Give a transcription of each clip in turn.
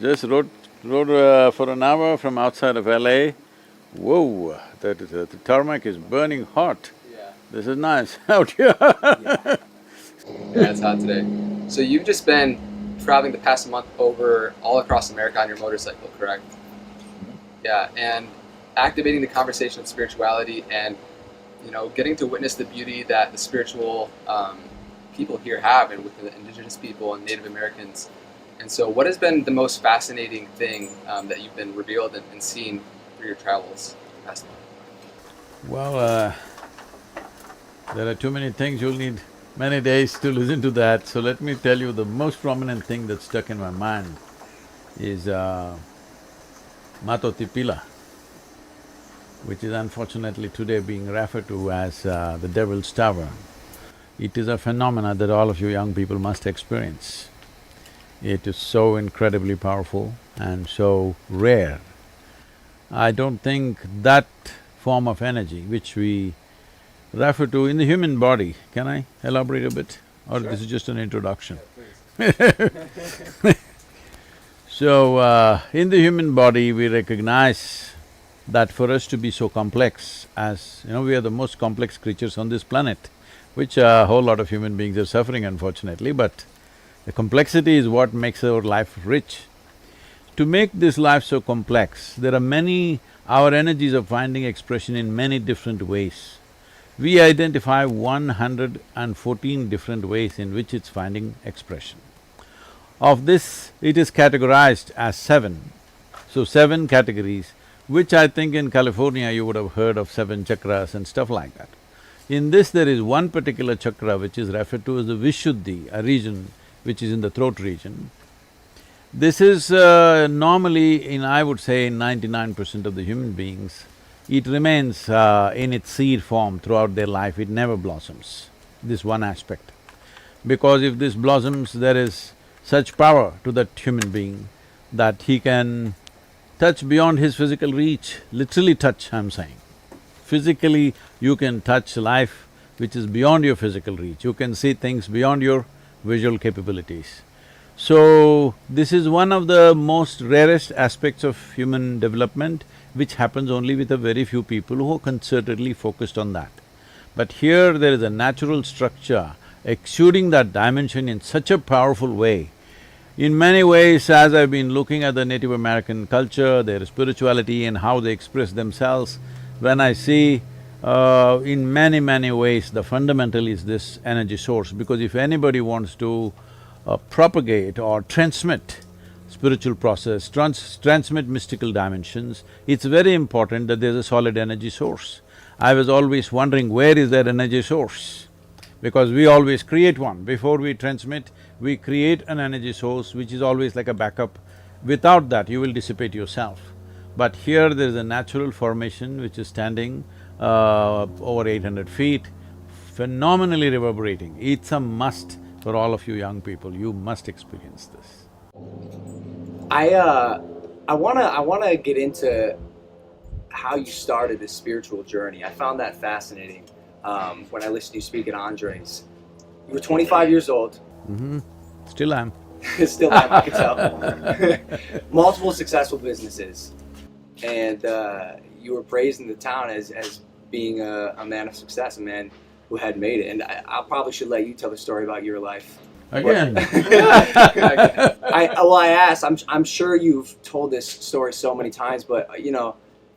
Just rode for an hour from outside of LA. Whoa, the tarmac is burning hot. Yeah. This is nice out here. Yeah, it's hot today. So you've just been traveling the past month over all across America on your motorcycle, correct? Yeah, and activating the conversation of spirituality and, getting to witness the beauty that the spiritual people here have, and with the indigenous people and Native Americans. And so what has been the most fascinating thing that you've been revealed and seen through your travels past month? Well, there are too many things, you'll need many days to listen to that. So let me tell you, the most prominent thing that's stuck in my mind is Matotipila, which is unfortunately today being referred to as the Devil's Tower. It is a phenomena that all of you young people must experience. It is so incredibly powerful and so rare. I don't think that form of energy which we refer to in the human body, can I elaborate a bit? Or Sure. This is just an introduction? Yeah, So, in the human body, we recognize that for us to be so complex, as we are the most complex creatures on this planet, which a whole lot of human beings are suffering unfortunately, but the complexity is what makes our life rich. To make this life so complex, there are many… our energies are finding expression in many different ways. We identify 114 different ways in which it's finding expression. Of this, it is categorized as 7. So 7 categories, which I think in California you would have heard of 7 chakras and stuff like that. In this, there is one particular chakra which is referred to as the Vishuddhi, a region which is in the throat region. This is normally I would say, in 99% of the human beings, it remains in its seed form throughout their life, it never blossoms, this one aspect. Because if this blossoms, there is such power to that human being that he can touch beyond his physical reach, literally touch, I'm saying. Physically, you can touch life which is beyond your physical reach, you can see things beyond your visual capabilities. So, this is one of the most rarest aspects of human development, which happens only with a very few people who are concertedly focused on that. But here there is a natural structure exuding that dimension in such a powerful way. In many ways, as I've been looking at the Native American culture, their spirituality and how they express themselves, when I see in many ways the fundamental is this energy source, because if anybody wants to propagate or transmit spiritual process, transmit mystical dimensions, it's very important that there's a solid energy source. I was always wondering, where is that energy source? Because we always create one. Before we transmit, we create an energy source which is always like a backup. Without that, you will dissipate yourself. But here there is a natural formation which is standing over 800 feet, phenomenally reverberating. It's a must for all of you young people, you must experience this. I wanna get into how you started this spiritual journey. I found that fascinating when I listened to you speak at Andre's. You were 25 years old. Still am. Still am, I can tell. Multiple successful businesses, and you were praised in the town as being a man of success, a man who had made it. And I probably should let you tell the story about your life. Again. I asked. I'm sure you've told this story so many times, but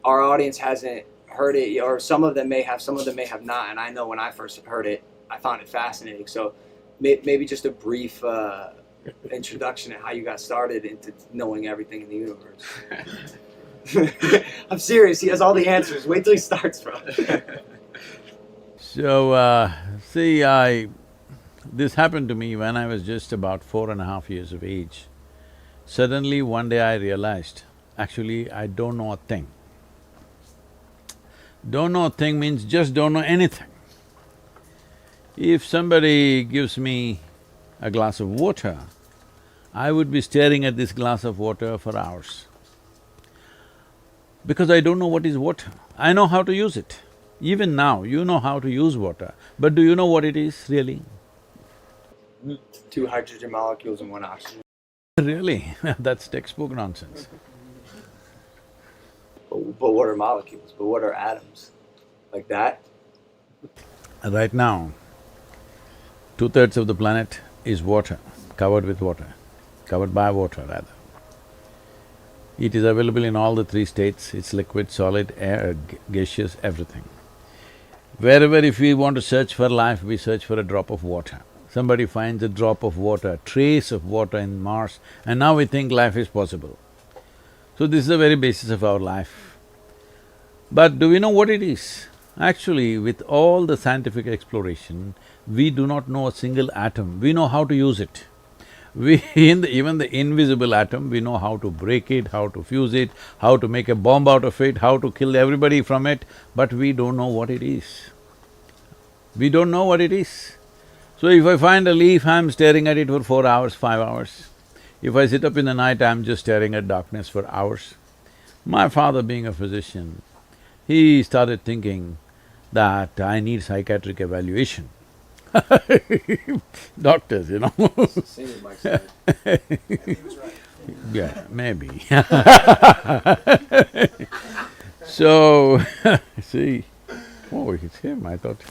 our audience hasn't heard it, or some of them may have, some of them may have not. And I know when I first heard it, I found it fascinating. So maybe just a brief introduction of how you got started into knowing everything in the universe. I'm serious. He has all the answers. Wait till he starts, bro. So, see, this happened to me when I was just about 4.5 years of age. Suddenly one day I realized, actually I don't know a thing. Don't know a thing means just don't know anything. If somebody gives me a glass of water, I would be staring at this glass of water for hours. Because I don't know what is water. I know how to use it. Even now, you know how to use water, but do you know what it is really? 2 hydrogen molecules and 1 oxygen. Really? That's textbook nonsense. But what are molecules? But what are atoms? Like that? Right now, 2/3 of the planet is water, covered with water, covered by water rather. It is available in all the three states, it's liquid, solid, air, gaseous, everything. Wherever if we want to search for life, we search for a drop of water. Somebody finds a drop of water, a trace of water in Mars, and now we think life is possible. So this is the very basis of our life. But do we know what it is? Actually, with all the scientific exploration, we do not know a single atom, we know how to use it. Even the invisible atom, we know how to break it, how to fuse it, how to make a bomb out of it, how to kill everybody from it, but we don't know what it is. We don't know what it is. So if I find a leaf, I'm staring at it for 4 hours, 5 hours. If I sit up in the night, I'm just staring at darkness for hours. My father being a physician, he started thinking that I need psychiatric evaluation. Doctors, you know. Seems like so. He was right. Yeah, maybe. So, see, oh, it's him, I thought.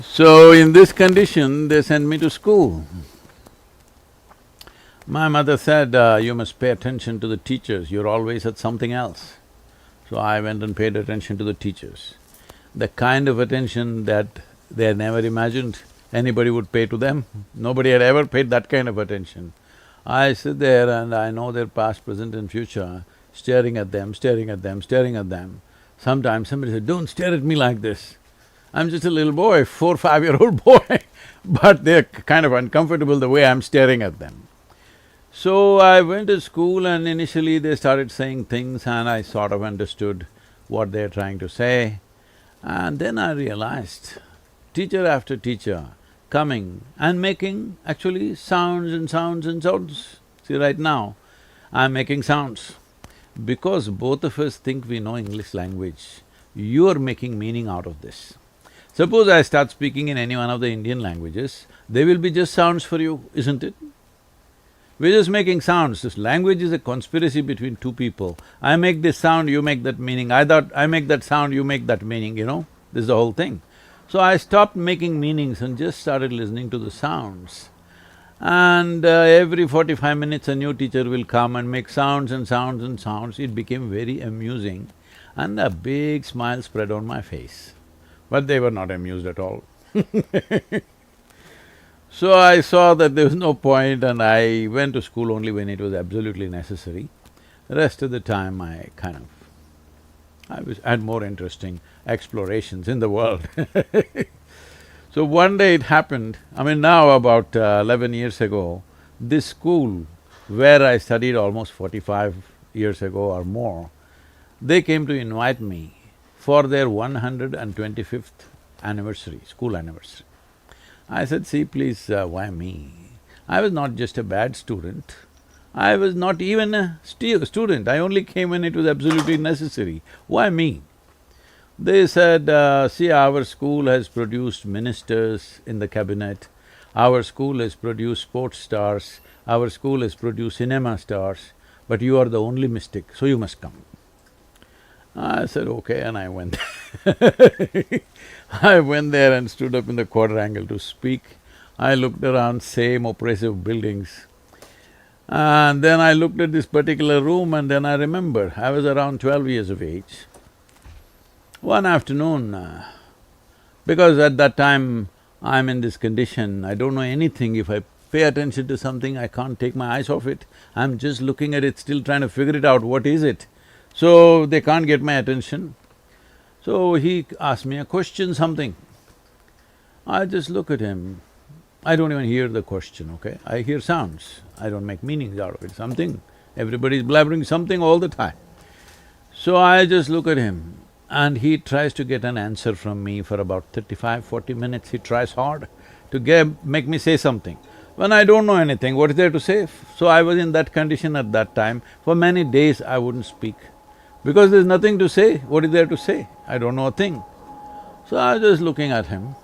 So, in this condition, they sent me to school. My mother said, you must pay attention to the teachers, you're always at something else. So I went and paid attention to the teachers. The kind of attention that they had never imagined anybody would pay to them, nobody had ever paid that kind of attention. I sit there and I know their past, present and future, staring at them, staring at them, staring at them. Sometimes somebody said, don't stare at me like this. I'm just a little boy, 4 or 5-year-old boy, but they're kind of uncomfortable the way I'm staring at them. So I went to school and initially they started saying things and I sort of understood what they're trying to say. And then I realized, teacher after teacher coming and making actually sounds and sounds and sounds. See, right now, I'm making sounds. Because both of us think we know English language, you're making meaning out of this. Suppose I start speaking in any one of the Indian languages, they will be just sounds for you, isn't it? We're just making sounds. This language is a conspiracy between two people. I make this sound, you make that meaning. I make that sound, you make that meaning, you know? This is the whole thing. So I stopped making meanings and just started listening to the sounds. And every 45 minutes a new teacher will come and make sounds and sounds and sounds. It became very amusing and a big smile spread on my face. But they were not amused at all. So I saw that there was no point and I went to school only when it was absolutely necessary. The rest of the time I had more interesting explorations in the world. So one day it happened, now about 11 years ago, this school where I studied almost 45 years ago or more, they came to invite me for their 125th anniversary, school anniversary. I said, see, please, why me? I was not just a bad student, I was not even a student, I only came when it was absolutely necessary. Why me? They said, see, our school has produced ministers in the cabinet, our school has produced sports stars, our school has produced cinema stars, but you are the only mystic, so you must come. I said, okay, and I went. I went there and stood up in the quadrangle to speak. I looked around, same oppressive buildings. And then I looked at this particular room and then I remember, I was around 12 years of age. One afternoon, because at that time I'm in this condition, I don't know anything, if I pay attention to something, I can't take my eyes off it. I'm just looking at it, still trying to figure it out, what is it? So they can't get my attention. So he asked me a question, something. I just look at him, I don't even hear the question, okay? I hear sounds, I don't make meanings out of it, something. Everybody's blabbering something all the time. So I just look at him and he tries to get an answer from me for about 35–40 minutes, he tries hard to make me say something. When I don't know anything, what is there to say? So I was in that condition at that time, for many days I wouldn't speak. Because there's nothing to say, what is there to say? I don't know a thing. So I was just looking at him.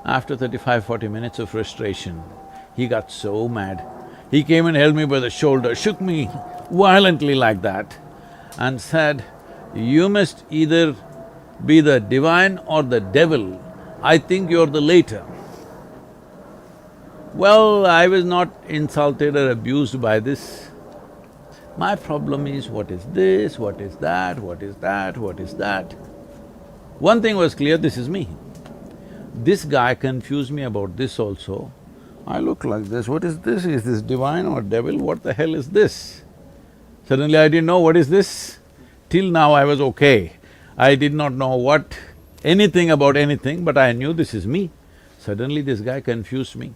After 35–40 minutes of frustration, He got so mad. He came and held me by the shoulder, shook me violently like that and said, "You must either be the divine or the devil. I think you're the later." Well, I was not insulted or abused by this. My problem is, what is this, what is that, what is that, what is that? One thing was clear, this is me. This guy confused me about this also. I look like this, what is this? Is this divine or devil? What the hell is this? Suddenly I didn't know what is this. Till now I was okay. I did not know anything about anything, but I knew this is me. Suddenly this guy confused me.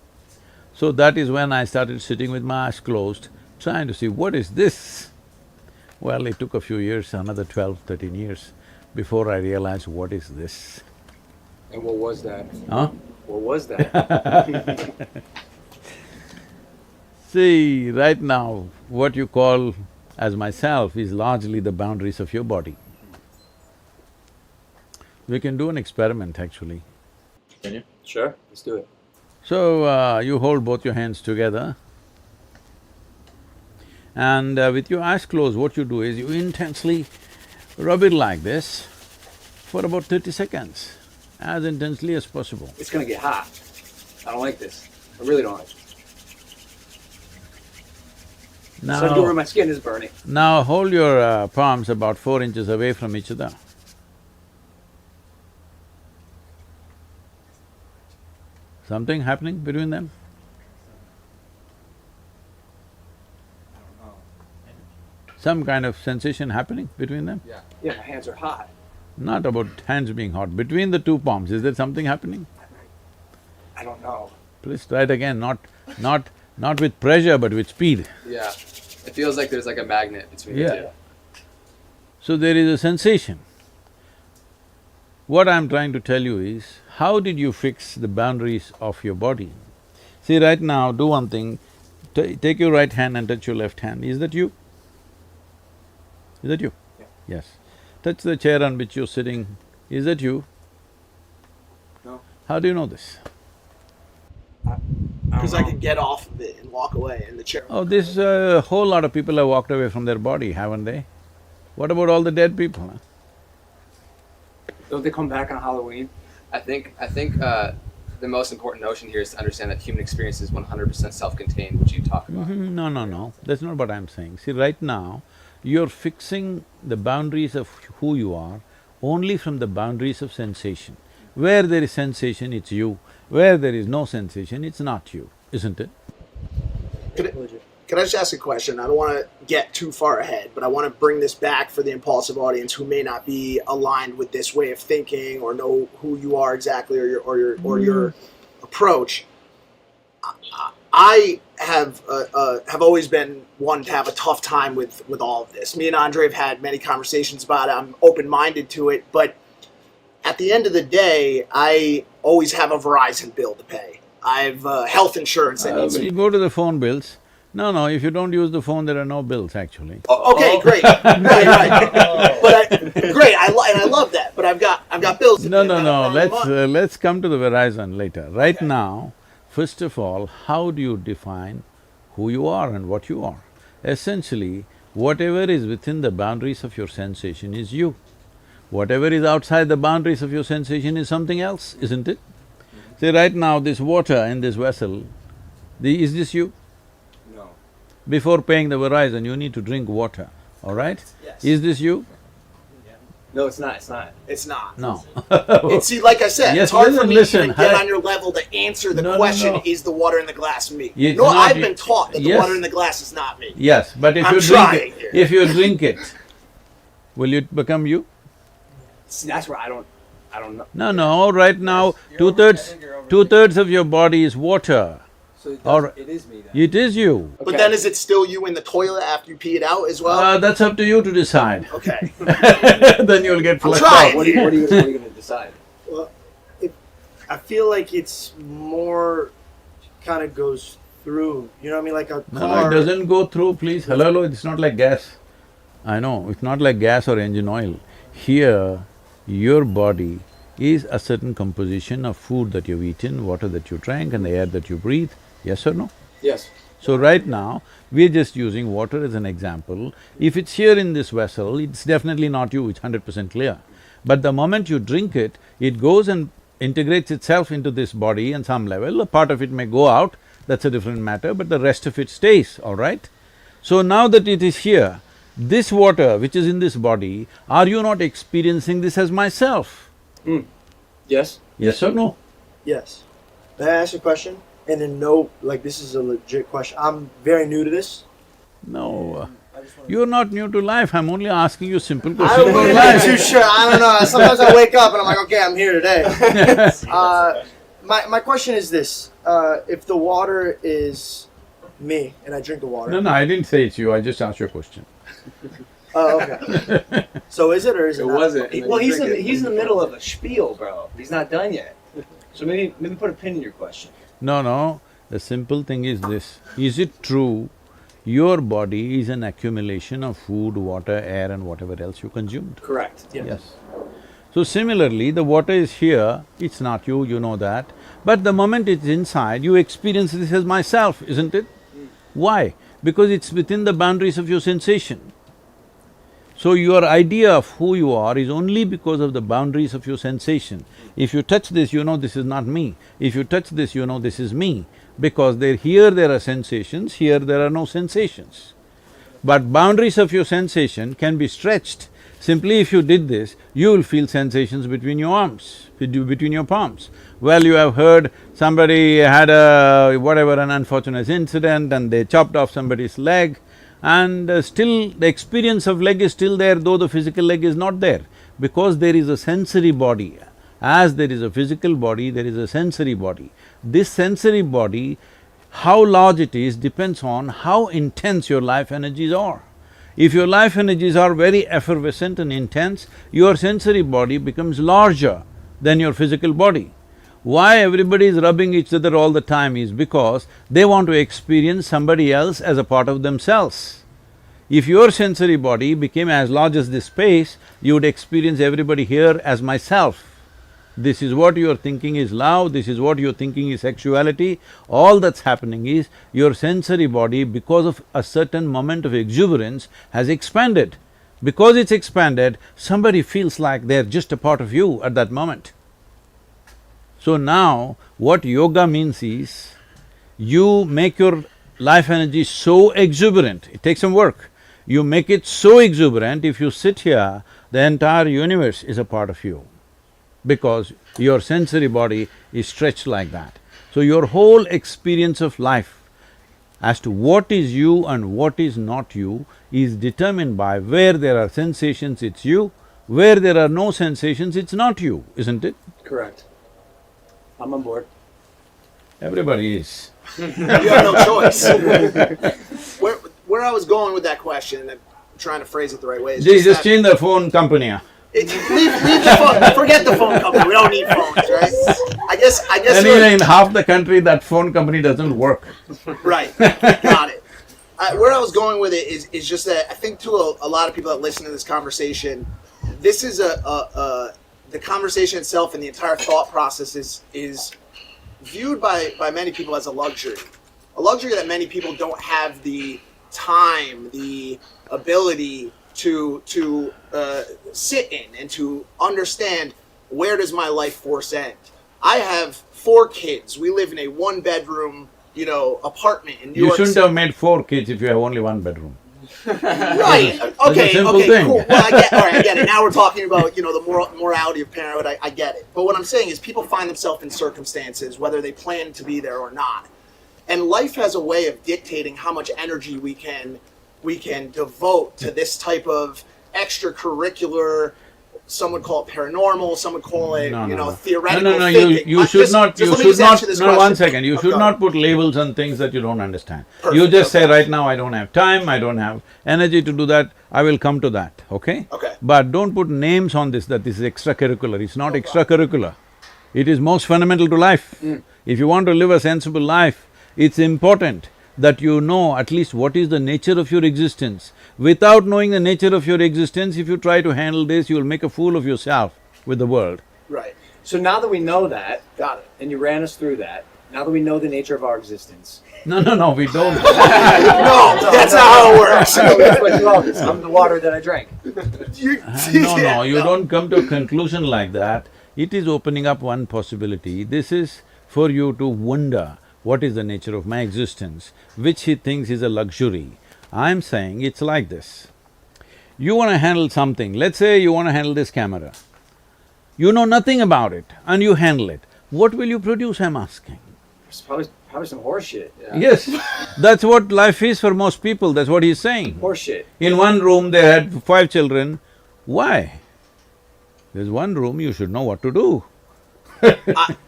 So that is when I started sitting with my eyes closed, trying to see what is this. Well, it took a few years, another 12, 13 years, before I realized what is this. And what was that? Huh? What was that? See, right now, what you call as myself is largely the boundaries of your body. We can do an experiment, actually. Can you? Sure, let's do it. So, you hold both your hands together and with your eyes closed, what you do is you intensely rub it like this for about 30 seconds, as intensely as possible. It's gonna get hot. I don't like this. I really don't like it. Sadhguru, my skin is burning. Now hold your palms about 4 inches away from each other. Something happening between them? Some kind of sensation happening between them? Yeah. Yeah, my hands are hot. Not about hands being hot, between the two palms, is there something happening? I don't know. Please try it again, not with pressure but with speed. Yeah. It feels like there's like a magnet between the Yeah. two. So there is a sensation. What I'm trying to tell you is, how did you fix the boundaries of your body? See, right now, do one thing, take your right hand and touch your left hand. Is that you? Is that you? Yeah. Yes. Touch the chair on which you're sitting. Is that you? No. How do you know this? Because I could get off of it and walk away in the chair. Oh, this a whole lot of people have walked away from their body, haven't they? What about all the dead people, huh? Don't they come back on Halloween? I think the most important notion here is to understand that human experience is 100% self-contained, which you talk about. No, that's not what I'm saying. See, right now, you're fixing the boundaries of who you are only from the boundaries of sensation. Where there is sensation, it's you. Where there is no sensation, it's not you, isn't it? Can I just ask a question? I don't want to get too far ahead, but I want to bring this back for the impulsive audience who may not be aligned with this way of thinking or know who you are exactly or your approach. I have always been one to have a tough time with all of this. Me and Andre have had many conversations about it. I'm open-minded to it, but at the end of the day, I always have a Verizon bill to pay. I have health insurance that needs to You go to the phone bills. No, if you don't use the phone, there are no bills, actually. Okay, great. Right. But great. I love that. But I've got bills. to No, pay. let's come to the Verizon later. Right now, first of all, how do you define who you are and what you are? Essentially, whatever is within the boundaries of your sensation is you. Whatever is outside the boundaries of your sensation is something else, isn't it? See, right now, this water in this vessel, is this you? No. Before paying the Verizon, you need to drink water, all right? Yes. Is this you? No, it's not, it's not. It's not. No. And see, like I said, Yes, it's hard for me listen, to get hi- on your level to answer the No, question, no. is the water in the glass me? It's No, not I've you- been taught that the Yes. water in the glass is not me. Yes, but if I'm you drink trying it, here. if you drink it, will it become you? See, that's where I don't know. No, right now, two-thirds of your body is water. So it, Or- it is me then. It is you. But then is it still you in the toilet after you pee it out as well? That's up to you to decide. Okay. Then you'll get I'm flushed trying. out. What are you gonna decide? Well, I feel like it's more kind of goes through. You know what I mean? Like a No, car. it doesn't go through, please. Hello, it's not like gas. I know, it's not like gas or engine oil. Here, your body is a certain composition of food that you've eaten, water that you drank, and the air that you breathe, Yes or no? Yes. So right now, we're just using water as an example. If it's here in this vessel, it's definitely not you, it's 100% clear. But the moment you drink it, it goes and integrates itself into this body on some level. A part of it may go out, that's a different matter, but the rest of it stays, all right? So now that it is here, this water which is in this body, are you not experiencing this as myself? Yes. Yes or no? Yes. May I ask a question? And then no, like this is a legit question. I'm very new to this. No, you're not new to life, I'm only asking you simple I questions about wouldn't be life. too sure. I don't know. Sometimes I wake up and I'm like, okay, I'm here today. My question is this: if the water is me and I drink the water, No, I didn't say it's you, I just asked you a question. oh, okay. So is it or is it? It not? wasn't. Well, he's in the middle of a spiel, bro. He's not done yet. So maybe put a pin in your question. No, the simple thing is this, is it true your body is an accumulation of food, water, air and whatever else you consumed? Correct. Yes. So similarly, the water is here, it's not you, you know that, but the moment it's inside, you experience this as myself, isn't it? Why? Because it's within the boundaries of your sensation. So your idea of who you are is only because of the boundaries of your sensation. If you touch this, you know this is not me. If you touch this, you know this is me. Because here there are sensations, here there are no sensations. But boundaries of your sensation can be stretched. Simply if you did this, you will feel sensations between your arms, between your palms. Well, you have heard somebody had an unfortunate incident and they chopped off somebody's leg, and still the experience of leg is still there, though the physical leg is not there, because there is a sensory body. As there is a physical body, there is a sensory body. This sensory body, how large it is depends on how intense your life energies are. If your life energies are very effervescent and intense, your sensory body becomes larger than your physical body. Why everybody is rubbing each other all the time is because they want to experience somebody else as a part of themselves. If your sensory body became as large as this space, you would experience everybody here as myself. This is what you're thinking is love, this is what you're thinking is sexuality. All that's happening is your sensory body, because of a certain moment of exuberance, has expanded. Because it's expanded, somebody feels like they're just a part of you at that moment. So now, what yoga means is, you make your life energy so exuberant, it takes some work. You make it so exuberant, if you sit here, the entire universe is a part of you, because your sensory body is stretched like that. So your whole experience of life as to what is you and what is not you is determined by where there are sensations, it's you, where there are no sensations, it's not you, isn't it? Correct. I'm on board. Everybody is. You have no choice. Where I was going with that question, and I'm trying to phrase it the right way, is Just that change the phone company. leave the phone, forget the phone company. We don't need phones, right? I guess. Anyway, in half the country, that phone company doesn't work. Right, got it. Where I was going with it is just that I think to a lot of people that listen to this conversation, this is the conversation itself and the entire thought process is viewed by many people as a luxury that many people don't have the time, the ability to sit in and to understand, where does my life force end? I have 4 kids. We live in a 1-bedroom, apartment in New You York shouldn't City. have made 4 kids if you have only 1 bedroom. Right. Okay. simple Okay. thing. Cool. Well, I get it. Now we're talking about the morality of parenthood. I get it. But what I'm saying is, people find themselves in circumstances whether they plan to be there or not, and life has a way of dictating how much energy we can devote to this type of extracurricular. Some would call it paranormal. Some would call it theoretical No, thinking. you should not, let me just answer this no, question. one second, you should Okay. not put labels on things that you don't understand. Perfect, You just say, okay. right now I don't have time, I don't have energy to do that, I will come to that, okay? Okay. But don't put names on this, that this is extracurricular, it's not extracurricular. It is most fundamental to life. If you want to live a sensible life, it's important that you know at least what is the nature of your existence. Without knowing the nature of your existence, if you try to handle this, you'll make a fool of yourself with the world. Right. So now that we know that, Got it. and you ran us through that, Now that we know the nature of our existence. No, we don't. No, that's not how it works. That's what you all this. I'm the water that I drank. No, you don't come to a conclusion like that. It is opening up one possibility. This is for you to wonder, what is the nature of my existence, which he thinks is a luxury. I'm saying it's like this. You want to handle something, let's say you want to handle this camera. You know nothing about it and you handle it. What will you produce, I'm asking? It's probably some horse shit. Yeah. Yes, that's what life is for most people, that's what he's saying. Horse shit. In one room they had 5 children. Why? There's one room, you should know what to do.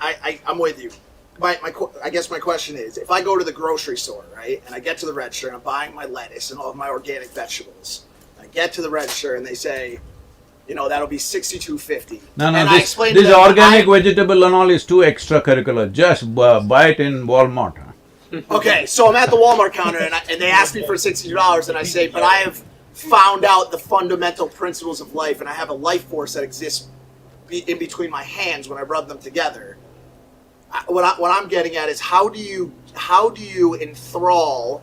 I'm with you. I guess my question is, if I go to the grocery store, right, and I get to the register and I'm buying my lettuce and all of my organic vegetables, I get to the register and they say, you know, that'll be $62.50. No, and this, I explain to this them, organic vegetable and all is too extracurricular, just buy it in Walmart. Okay, so I'm at the Walmart counter and they ask me for $62 and I say, but I have found out the fundamental principles of life and I have a life force that exists in between my hands when I rub them together. What I'm getting at is how do you enthrall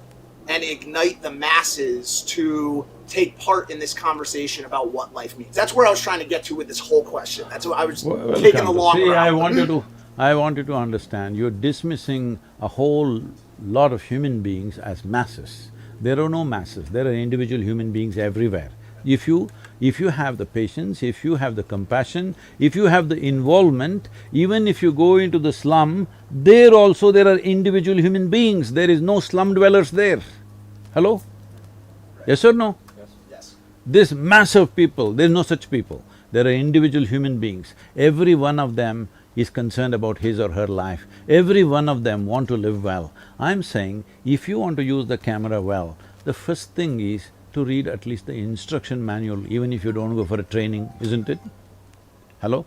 and ignite the masses to take part in this conversation about what life means? That's where I was trying to get to with this whole question. That's what I was taking a long See, route. I want you to understand, you're dismissing a whole lot of human beings as masses. There are no masses, there are individual human beings everywhere. If you have the patience, if you have the compassion, if you have the involvement, even if you go into the slum, there also there are individual human beings, there is no slum dwellers there. Hello? Yes or no? Yes. This mass of people, there's no such people. There are individual human beings. Every one of them is concerned about his or her life. Every one of them want to live well. I'm saying, if you want to use the camera well, the first thing is to read at least the instruction manual, even if you don't go for a training, isn't it? Hello?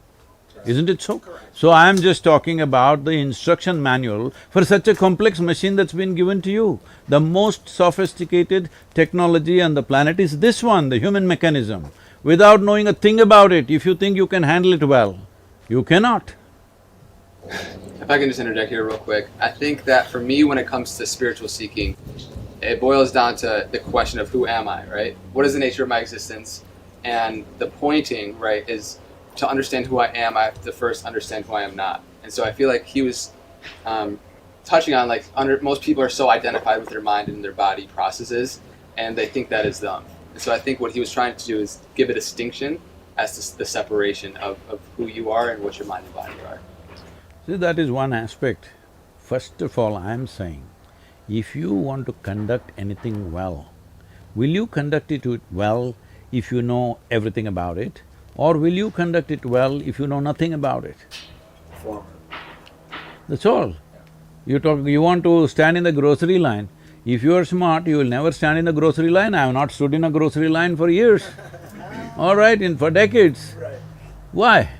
Isn't it so? So I'm just talking about the instruction manual for such a complex machine that's been given to you. The most sophisticated technology on the planet is this one, the human mechanism. Without knowing a thing about it, if you think you can handle it well, you cannot. If I can just interject here real quick, I think that for me, when it comes to spiritual seeking, it boils down to the question of who am I, right? What is the nature of my existence? And the pointing, right, is to understand who I am, I have to first understand who I am not. And so I feel like he was touching on, like, most people are so identified with their mind and their body processes, and they think that is them. And so I think what he was trying to do is give a distinction as to the separation of who you are and what your mind and body are. See, that is one aspect. First of all, I'm saying, if you want to conduct anything well, will you conduct it well if you know everything about it? Or will you conduct it well if you know nothing about it? Former. That's all. You want to stand in the grocery line. If you are smart, you will never stand in the grocery line. I have not stood in a grocery line for years. All right, for decades. Right. Why?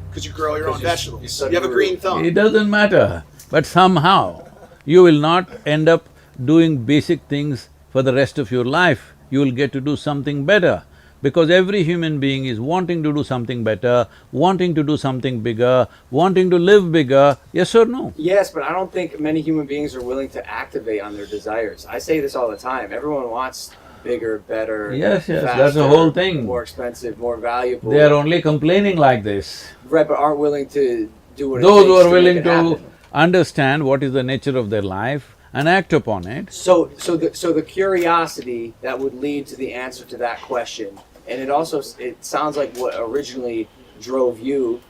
Because you grow your own vegetables. you're You have a green thumb. It doesn't matter, but somehow you will not end up doing basic things for the rest of your life. You will get to do something better, because every human being is wanting to do something better, wanting to do something bigger, wanting to live bigger, yes or no? Yes, but I don't think many human beings are willing to activate on their desires. I say this all the time. Everyone wants bigger, better, Yes, faster, that's the whole thing. more expensive, more valuable. They are only complaining like this. Right, but aren't willing to do what it Those takes who are to willing make it to happen. understand what is the nature of their life and act upon it. So the curiosity that would lead to the answer to that question, and it sounds like what originally drove you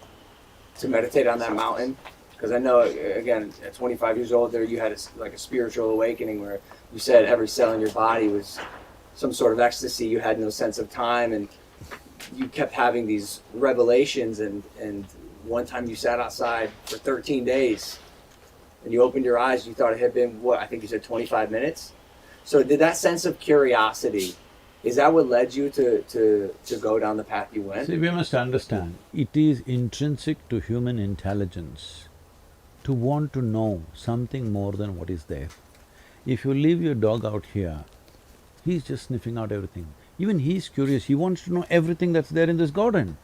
to meditate on that mountain, because I know, again, at 25 years old, there you had a spiritual awakening where you said every cell in your body was some sort of ecstasy. You had no sense of time, and you kept having these revelations. And one time you sat outside for 13 days. And you opened your eyes, you thought it had been, what, I think you said 25 minutes? So did that sense of curiosity, is that what led you to go down the path you went? See, we must understand, it is intrinsic to human intelligence to want to know something more than what is there. If you leave your dog out here, he's just sniffing out everything. Even he's curious, he wants to know everything that's there in this garden.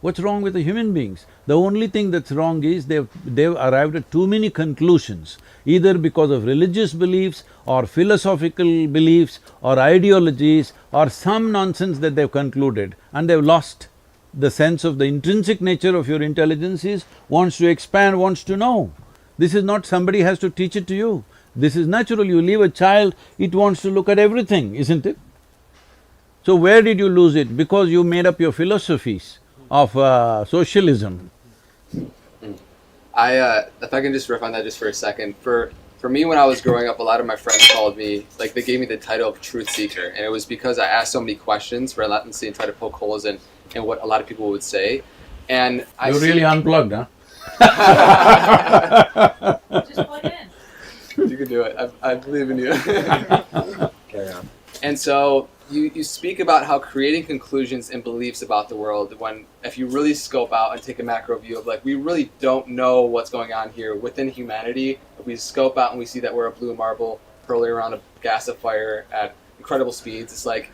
What's wrong with the human beings? The only thing that's wrong is they've arrived at too many conclusions, either because of religious beliefs or philosophical beliefs or ideologies or some nonsense that they've concluded, and they've lost the sense of the intrinsic nature of your intelligence is wants to expand, wants to know. This is not somebody has to teach it to you. This is natural. You leave a child, it wants to look at everything, isn't it? So where did you lose it? Because you made up your philosophies of socialism. If I can just riff on that just for a second. For me, when I was growing up, a lot of my friends called me, like they gave me the title of truth seeker, and it was because I asked so many questions relentlessly and tried to poke holes in what a lot of people would say. And You're really unplugged, huh? Just plug in. You can do it. I believe in you. Carry on. And so you speak about how creating conclusions and beliefs about the world, when if you really scope out and take a macro view of like we really don't know what's going on here within humanity. If we scope out and we see that we're a blue marble hurling around a gas of fire at incredible speeds, it's like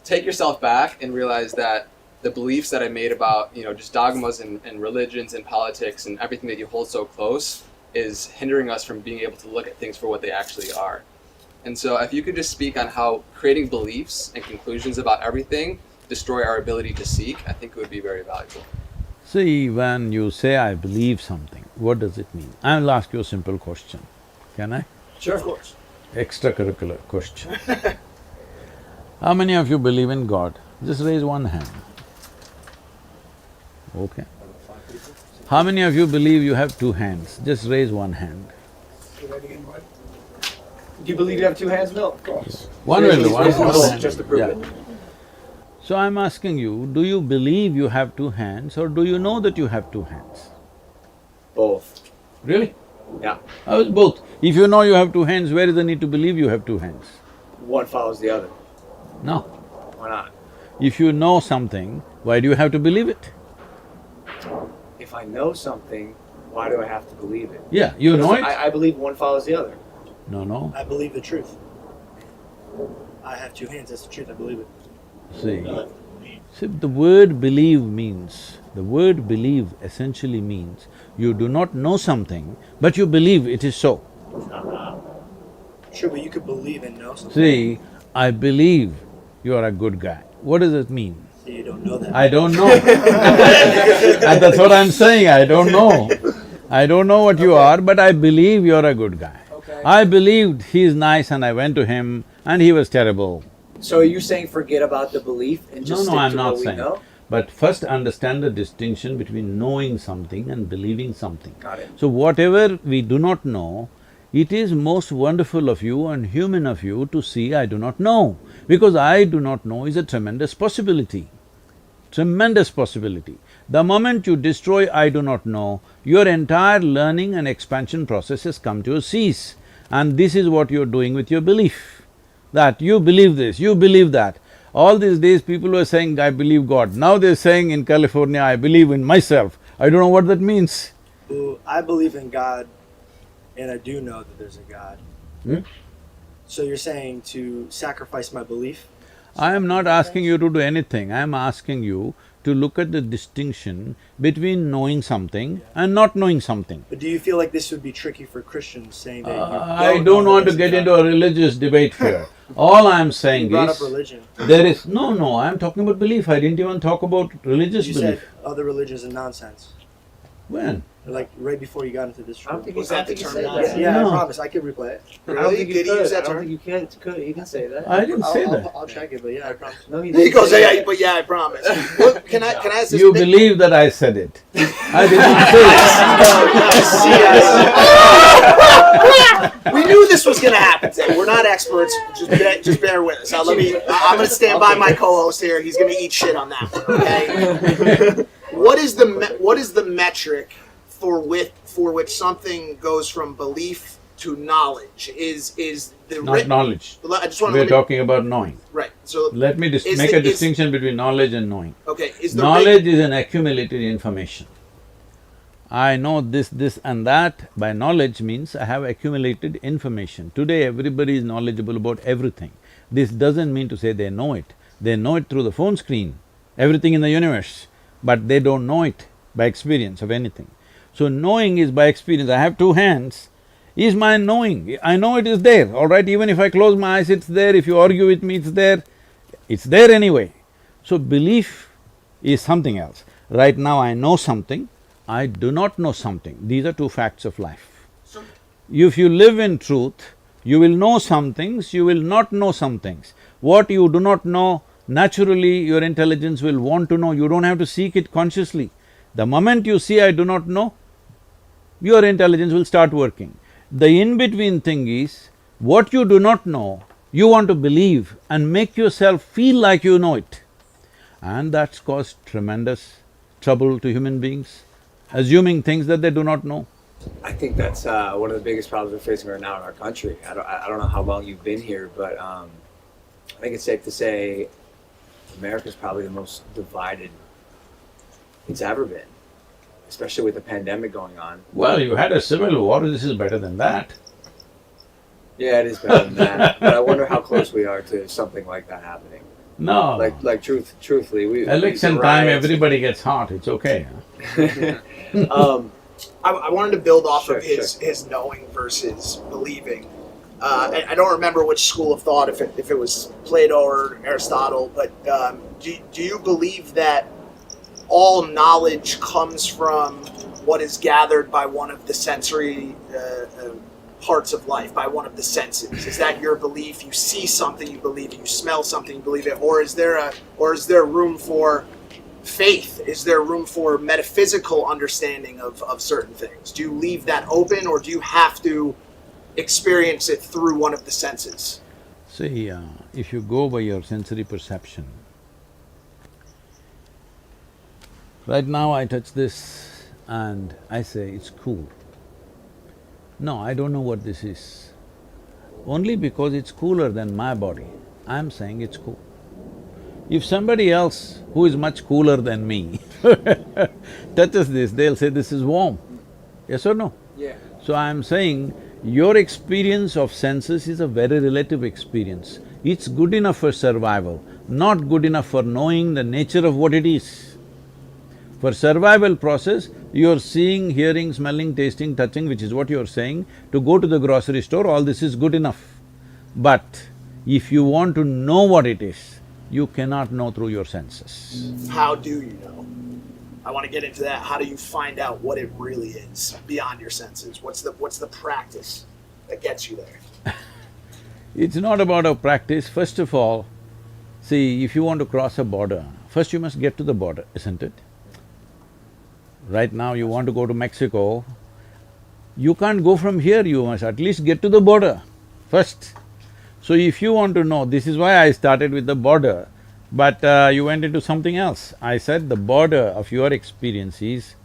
take yourself back and realize that the beliefs that I made about just dogmas and religions and politics and everything that you hold so close is hindering us from being able to look at things for what they actually are. And so if you could just speak on how creating beliefs and conclusions about everything destroy our ability to seek, I think it would be very valuable. See, when you say, I believe something, what does it mean? I'll ask you a simple question, can I? Sure, of course. Extracurricular question. How many of you believe in God? Just raise one hand. Okay. How many of you believe you have two hands? Just raise one hand. Do you believe you have two hands? No, of course. One will do, one Raise will one do. just to prove Yeah. it. So I'm asking you, do you believe you have two hands or do you know that you have two hands? Both. Really? Yeah. How is both? If you know you have two hands, where is the need to believe you have two hands? One follows the other. No. Why not? If you know something, why do you have to believe it? If I know something, why do I have to believe it? Yeah, you know it? I believe one follows the other. No. I believe the truth. I have two hands, that's the truth, I believe it. See, the word believe essentially means you do not know something, but you believe it is so. Sure, but you could believe and know something. See, I believe you are a good guy. What does it mean? So you don't know that. I don't know. And that's what I'm saying, I don't know. I don't know what you are, but I believe you're a good guy. Okay. I believed he's nice and I went to him and he was terrible. So are you saying forget about the belief and just No, stick I'm to not what we saying. know? But first understand the distinction between knowing something and believing something. Got it. So whatever we do not know, it is most wonderful of you and human of you to see I do not know. Because I do not know is a tremendous possibility. Tremendous possibility. The moment you destroy I do not know, your entire learning and expansion process has come to a cease. And this is what you're doing with your belief. That you believe this, you believe that. All these days people were saying, I believe God. Now they're saying in California, I believe in myself. I don't know what that means. Well, I believe in God, and I do know that there's a God. Hmm? So you're saying to sacrifice my belief? I am not asking you to do anything, I am asking you to look at the distinction between knowing something and not knowing something. But do you feel like this would be tricky for Christians, saying that you I don't want to get into a religious debate here. All I'm You saying brought up is, religion. there is… No, I'm talking about belief, I didn't even talk about religious You belief. said other religions are nonsense. When? Like right before you got into this I don't room. think Was he that the said term? that. Yeah, No. I promise. I could replay it. I don't Really? think you Did he could. use that I don't term? think you can say that. I didn't say that. I'll check it, but yeah, I promise. No, he He didn't. goes, say yeah, that. but yeah, I promise. What, can I ask this? You believe that I said it. I didn't say it. We knew this was going to happen today. We're not experts. Just bear with us. I'm going to stand by my co-host here. He's going to eat shit on that one. Okay. What is the metric for which something goes from belief to knowledge? Is the Not knowledge. I just want We're to talking about knowing. right. So Let me Is make the- a is- distinction between knowledge and knowing. okay, is the Knowledge is an accumulated information. I know this and that. By knowledge means I have accumulated information. Today everybody is knowledgeable about everything. This doesn't mean to say they know it. They know it through the phone screen, everything in the universe. but they don't know it by experience of anything. So knowing is by experience. I have two hands, is my knowing. I know it is there, all right? Even if I close my eyes, it's there. If you argue with me, it's there. It's there anyway. So belief is something else. Right now I know something, I do not know something. These are two facts of life. If you live in truth, you will know some things, you will not know some things. What you do not know, naturally your intelligence will want to know. You don't have to seek it consciously. The moment you see, I do not know, your intelligence will start working. The in-between thing is, what you do not know, you want to believe and make yourself feel like you know it. And that's caused tremendous trouble to human beings, assuming things that they do not know. I think that's one of the biggest problems we're facing right now in our country. I don't know how long you've been here, but I think it's safe to say America's probably the most divided it's ever been, especially with the pandemic going on. Well, you had a civil war, this is better than that. Yeah, it is better than that. But I wonder how close we are to something like that happening. No. Truthfully, Election time, everybody gets hot, it's okay. I wanted to build off of Sure. his knowing versus believing. I don't remember which school of thought, if it was Plato or Aristotle, but do you believe that all knowledge comes from what is gathered by one of the sensory parts of life, by one of the senses? Is that your belief? You see something, you believe it. You smell something, you believe it. Or is there room for faith? Is there room for metaphysical understanding of certain things? Do you leave that open, or do you have to experience it through one of the senses? See, if you go by your sensory perception, right now I touch this and I say, it's cool. No, I don't know what this is. Only because it's cooler than my body, I'm saying it's cool. If somebody else who is much cooler than me touches this, they'll say this is warm. Yes or no? Yeah. So I'm saying your experience of senses is a very relative experience. It's good enough for survival, not good enough for knowing the nature of what it is. For survival process, you're seeing, hearing, smelling, tasting, touching, which is what you're saying. To go to the grocery store, all this is good enough. But if you want to know what it is, you cannot know through your senses. How do you know? I want to get into that. How do you find out what it really is beyond your senses? What's the practice that gets you there? It's not about a practice. First of all, see, if you want to cross a border, first you must get to the border, isn't it? Right now you want to go to Mexico, you can't go from here, you must at least get to the border first. So if you want to know, this is why I started with the border, but you went into something else. I said the border of your experience is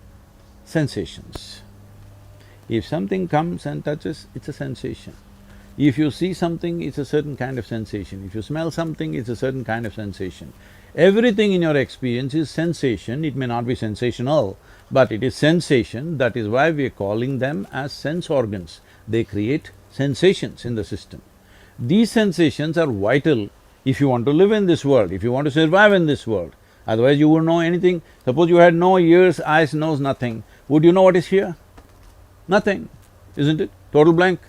sensations. If something comes and touches, it's a sensation. If you see something, it's a certain kind of sensation. If you smell something, it's a certain kind of sensation. Everything in your experience is sensation. It may not be sensational, but it is sensation. That is why we are calling them as sense organs. They create sensations in the system. These sensations are vital if you want to live in this world, if you want to survive in this world. Otherwise you wouldn't know anything. Suppose you had no ears, eyes, nose, nothing. Would you know what is here? Nothing, isn't it? Total blank.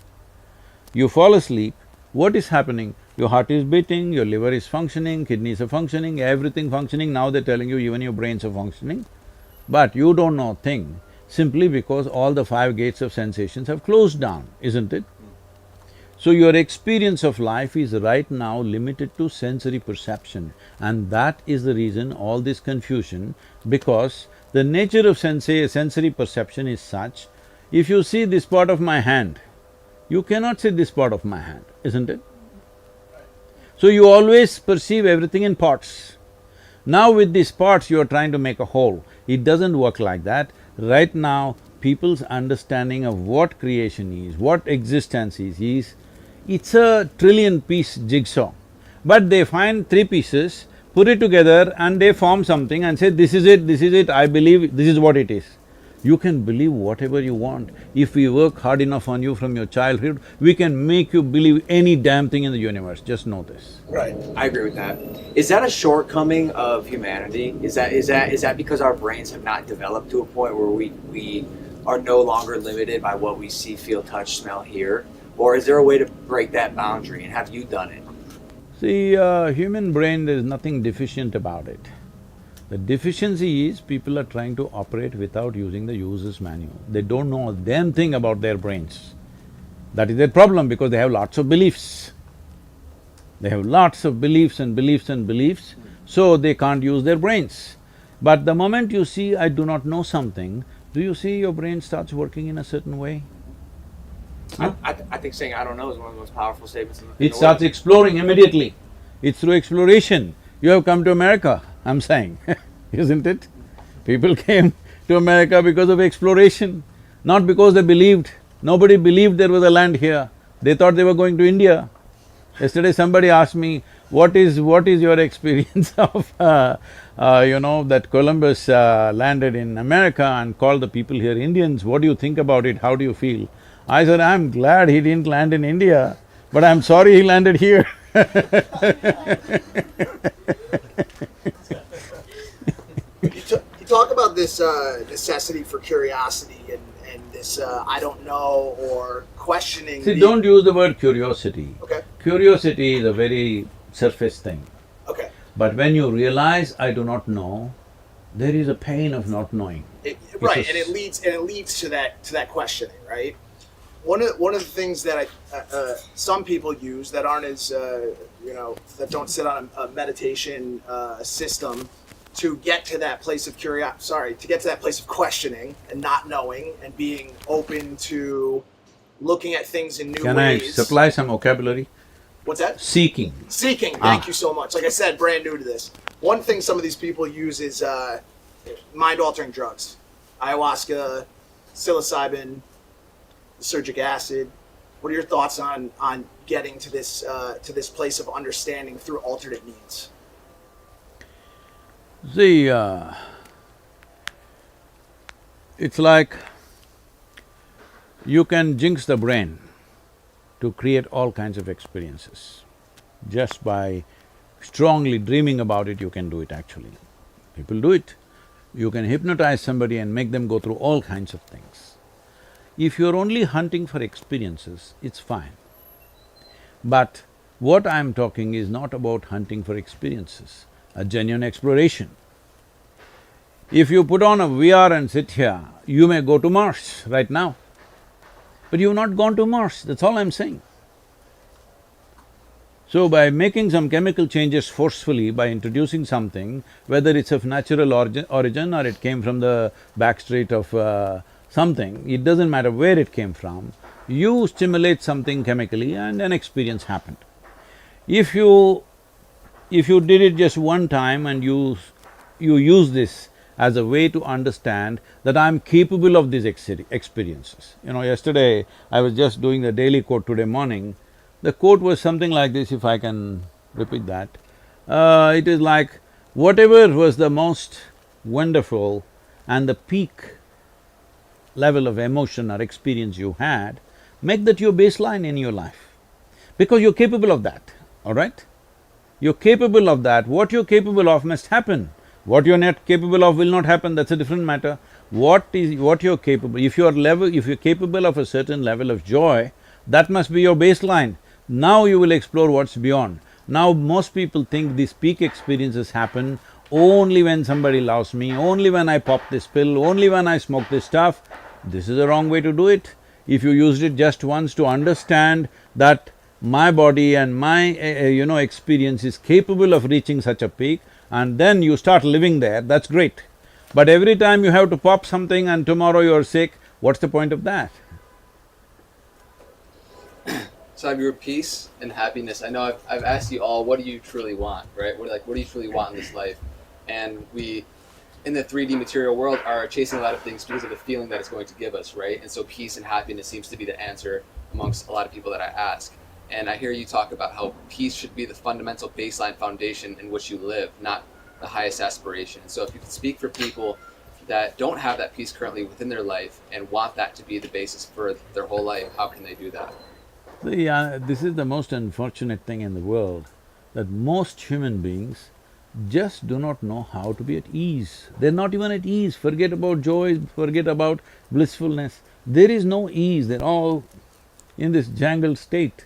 You fall asleep, what is happening? Your heart is beating, your liver is functioning, kidneys are functioning, everything functioning. Now they're telling you even your brains are functioning. But you don't know a thing simply because all the five gates of sensations have closed down, isn't it? So your experience of life is right now limited to sensory perception, and that is the reason all this confusion, because the nature of sensory perception is such, if you see this part of my hand, you cannot see this part of my hand, isn't it? So you always perceive everything in parts. Now with these parts you are trying to make a whole. It doesn't work like that. Right now, people's understanding of what creation is, what existence is, it's a trillion-piece jigsaw. But they find three pieces, put it together and they form something and say, this is it, I believe this is what it is. You can believe whatever you want. If we work hard enough on you from your childhood, we can make you believe any damn thing in the universe, just know this. Right. I agree with that. Is that a shortcoming of humanity? Is that because our brains have not developed to a point where we are no longer limited by what we see, feel, touch, smell, hear? Or is there a way to break that boundary, and have you done it? See, human brain, there is nothing deficient about it. The deficiency is people are trying to operate without using the user's manual. They don't know a damn thing about their brains. That is their problem because they have lots of beliefs. They have lots of beliefs and beliefs and beliefs, so they can't use their brains. But the moment you see, I do not know something, do you see your brain starts working in a certain way? I think saying I don't know is one of the most powerful statements in It the starts world. exploring immediately. It's through exploration. You have come to America, I'm saying, isn't it? People came to America because of exploration, not because they believed. Nobody believed there was a land here. They thought they were going to India. Yesterday somebody asked me, what is your experience of, that Columbus landed in America and called the people here Indians, what do you think about it, how do you feel? I said, I'm glad he didn't land in India, but I'm sorry he landed here. You talk about this necessity for curiosity and this I don't know or questioning. See, don't use the word curiosity. Okay. Curiosity is a very surface thing. Okay. But when you realize I do not know, there is a pain of not knowing. Right, It's a and it leads to that questioning, right? One of the things that some people use that aren't as that don't sit on a meditation system to get to that place of to get to that place of questioning and not knowing and being open to looking at things in new Can I ways. supply some vocabulary? What's that? Seeking. Seeking. Thank you so much. Like I said, brand new to this. One thing some of these people use is mind-altering drugs, ayahuasca, psilocybin, surgic acid. What are your thoughts on getting to this place of understanding through alternate means? See, it's like you can jinx the brain to create all kinds of experiences. Just by strongly dreaming about it, you can do it actually. People do it. You can hypnotize somebody and make them go through all kinds of things. If you're only hunting for experiences, it's fine. But what I'm talking is not about hunting for experiences, a genuine exploration. If you put on a VR and sit here, you may go to Mars right now. But you've not gone to Mars, that's all I'm saying. So by making some chemical changes forcefully, by introducing something, whether it's of natural origin or it came from the backstreet of something, it doesn't matter where it came from, you stimulate something chemically and an experience happened. If you did it just one time and you use this as a way to understand that I'm capable of these experiences. Yesterday I was just doing the daily quote today morning. The quote was something like this, if I can repeat that. It is like, whatever was the most wonderful and the peak level of emotion or experience you had, make that your baseline in your life. Because you're capable of that, all right? You're capable of that. What you're capable of must happen. What you're not capable of will not happen, that's a different matter. What you're capable… if you're capable of a certain level of joy, that must be your baseline. Now you will explore what's beyond. Now most people think these peak experiences happen only when somebody loves me, only when I pop this pill, only when I smoke this stuff. This is the wrong way to do it. If you used it just once to understand that my body and my experience is capable of reaching such a peak, and then you start living there, that's great. But every time you have to pop something and tomorrow you're sick, what's the point of that? So your peace and happiness, I know I've asked you all, what do you truly want, right? What do you truly want in this life? And we, in the 3D material world, are chasing a lot of things because of the feeling that it's going to give us, right? And so peace and happiness seems to be the answer amongst a lot of people that I ask. And I hear you talk about how peace should be the fundamental baseline foundation in which you live, not the highest aspiration. So if you could speak for people, that don't have that peace currently within their life and want that to be the basis for their whole life, how can they do that? See, this is the most unfortunate thing in the world, that most human beings just do not know how to be at ease. They're not even at ease, forget about joy, forget about blissfulness. There is no ease, they're all in this jangled state.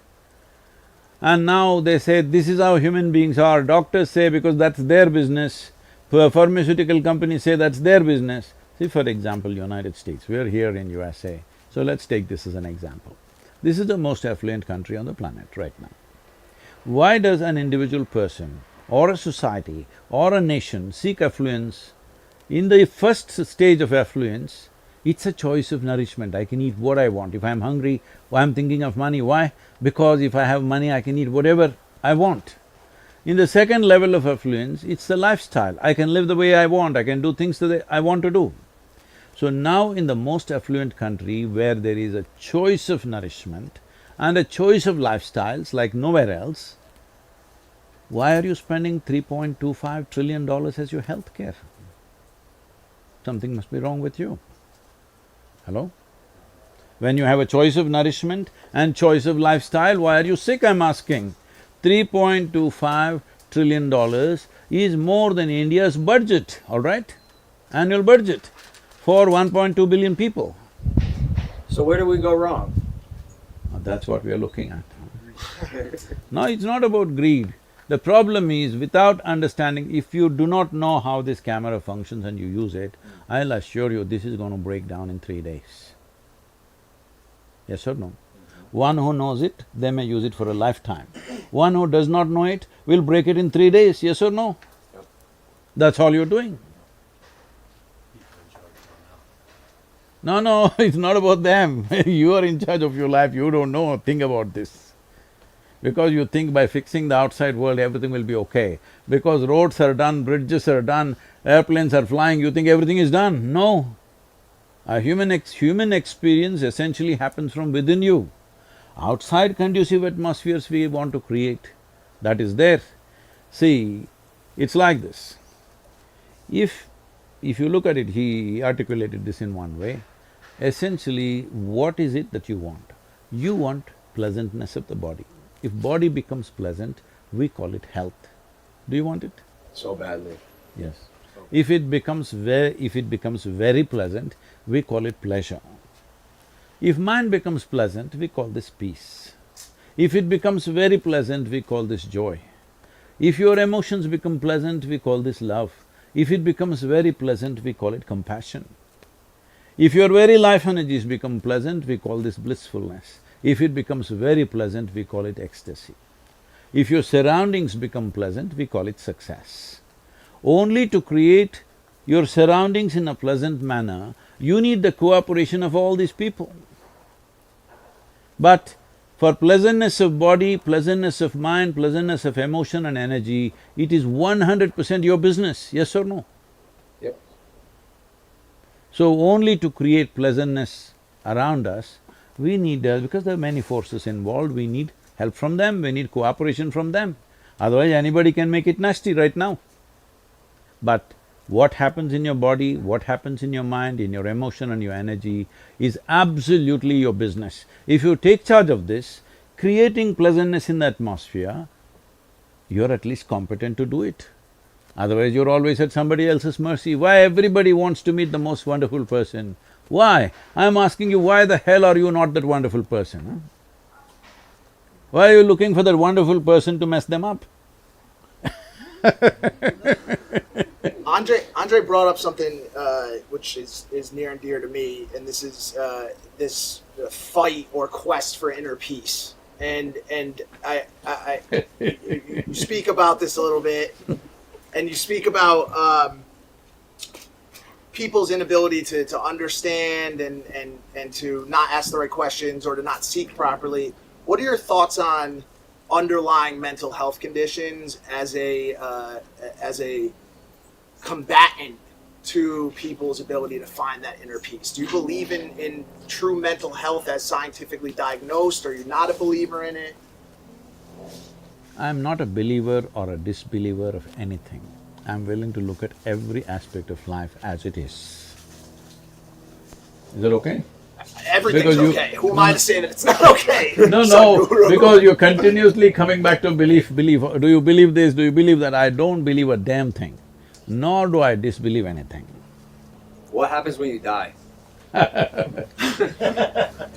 And now they say, this is how human beings are, doctors say because that's their business, pharmaceutical companies say that's their business. See, for example, United States, we're here in USA, so let's take this as an example. This is the most affluent country on the planet right now. Why does an individual person or a society or a nation seek affluence? In the first stage of affluence, it's a choice of nourishment. I can eat what I want. If I'm hungry, I'm thinking of money. Why? Because if I have money, I can eat whatever I want. In the second level of affluence, it's the lifestyle. I can live the way I want, I can do things that I want to do. So now in the most affluent country where there is a choice of nourishment and a choice of lifestyles like nowhere else, why are you spending $3.25 trillion as your health care? Something must be wrong with you. Hello? When you have a choice of nourishment and choice of lifestyle, why are you sick, I'm asking? $3.25 trillion is more than India's budget, all right? Annual budget for 1.2 billion people. So where do we go wrong? That's what we are looking at. No, it's not about greed. The problem is, without understanding, if you do not know how this camera functions and you use it, I'll assure you this is going to break down in 3 days. Yes or no? One who knows it, they may use it for a lifetime. One who does not know it will break it in 3 days, yes or no? That's all you're doing. No, it's not about them. You are in charge of your life, you don't know, think about this. Because you think by fixing the outside world everything will be okay. Because roads are done, bridges are done, airplanes are flying, you think everything is done. No. A human experience essentially happens from within you. Outside conducive atmospheres we want to create, that is there. See, it's like this. If you look at it, he articulated this in one way. Essentially, what is it that you want? You want pleasantness of the body. If body becomes pleasant, we call it health. Do you want it? So badly. Yes. If it becomes very pleasant, we call it pleasure. If mind becomes pleasant, we call this peace. If it becomes very pleasant, we call this joy. If your emotions become pleasant, we call this love. If it becomes very pleasant, we call it compassion. If your very life energies become pleasant, we call this blissfulness. If it becomes very pleasant, we call it ecstasy. If your surroundings become pleasant, we call it success. Only to create your surroundings in a pleasant manner, you need the cooperation of all these people. But for pleasantness of body, pleasantness of mind, pleasantness of emotion and energy, it is 100% your business, yes or no? Yep. So only to create pleasantness around us, we need… because there are many forces involved, we need help from them, we need cooperation from them. Otherwise anybody can make it nasty right now. But what happens in your body, what happens in your mind, in your emotion and your energy is absolutely your business. If you take charge of this, creating pleasantness in the atmosphere, you're at least competent to do it. Otherwise you're always at somebody else's mercy. Why everybody wants to meet the most wonderful person? Why? I'm asking you, why the hell are you not that wonderful person, huh? Why are you looking for that wonderful person to mess them up? Andre brought up something which is near and dear to me, and this is this fight or quest for inner peace. And you speak about this a little bit, and you speak about people's inability to understand and to not ask the right questions or to not seek properly. What are your thoughts on underlying mental health conditions as a combatant to people's ability to find that inner peace? Do you believe in true mental health as scientifically diagnosed, or are you not a believer in it? I'm not a believer or a disbeliever of anything. I'm willing to look at every aspect of life as it is. Is that okay? Everything's Because you- okay. Who am I to say that it's not okay? No, Sadhguru. because you're continuously coming back to belief. Do you believe this, do you believe that? I don't believe a damn thing, nor do I disbelieve anything. What happens when you die? I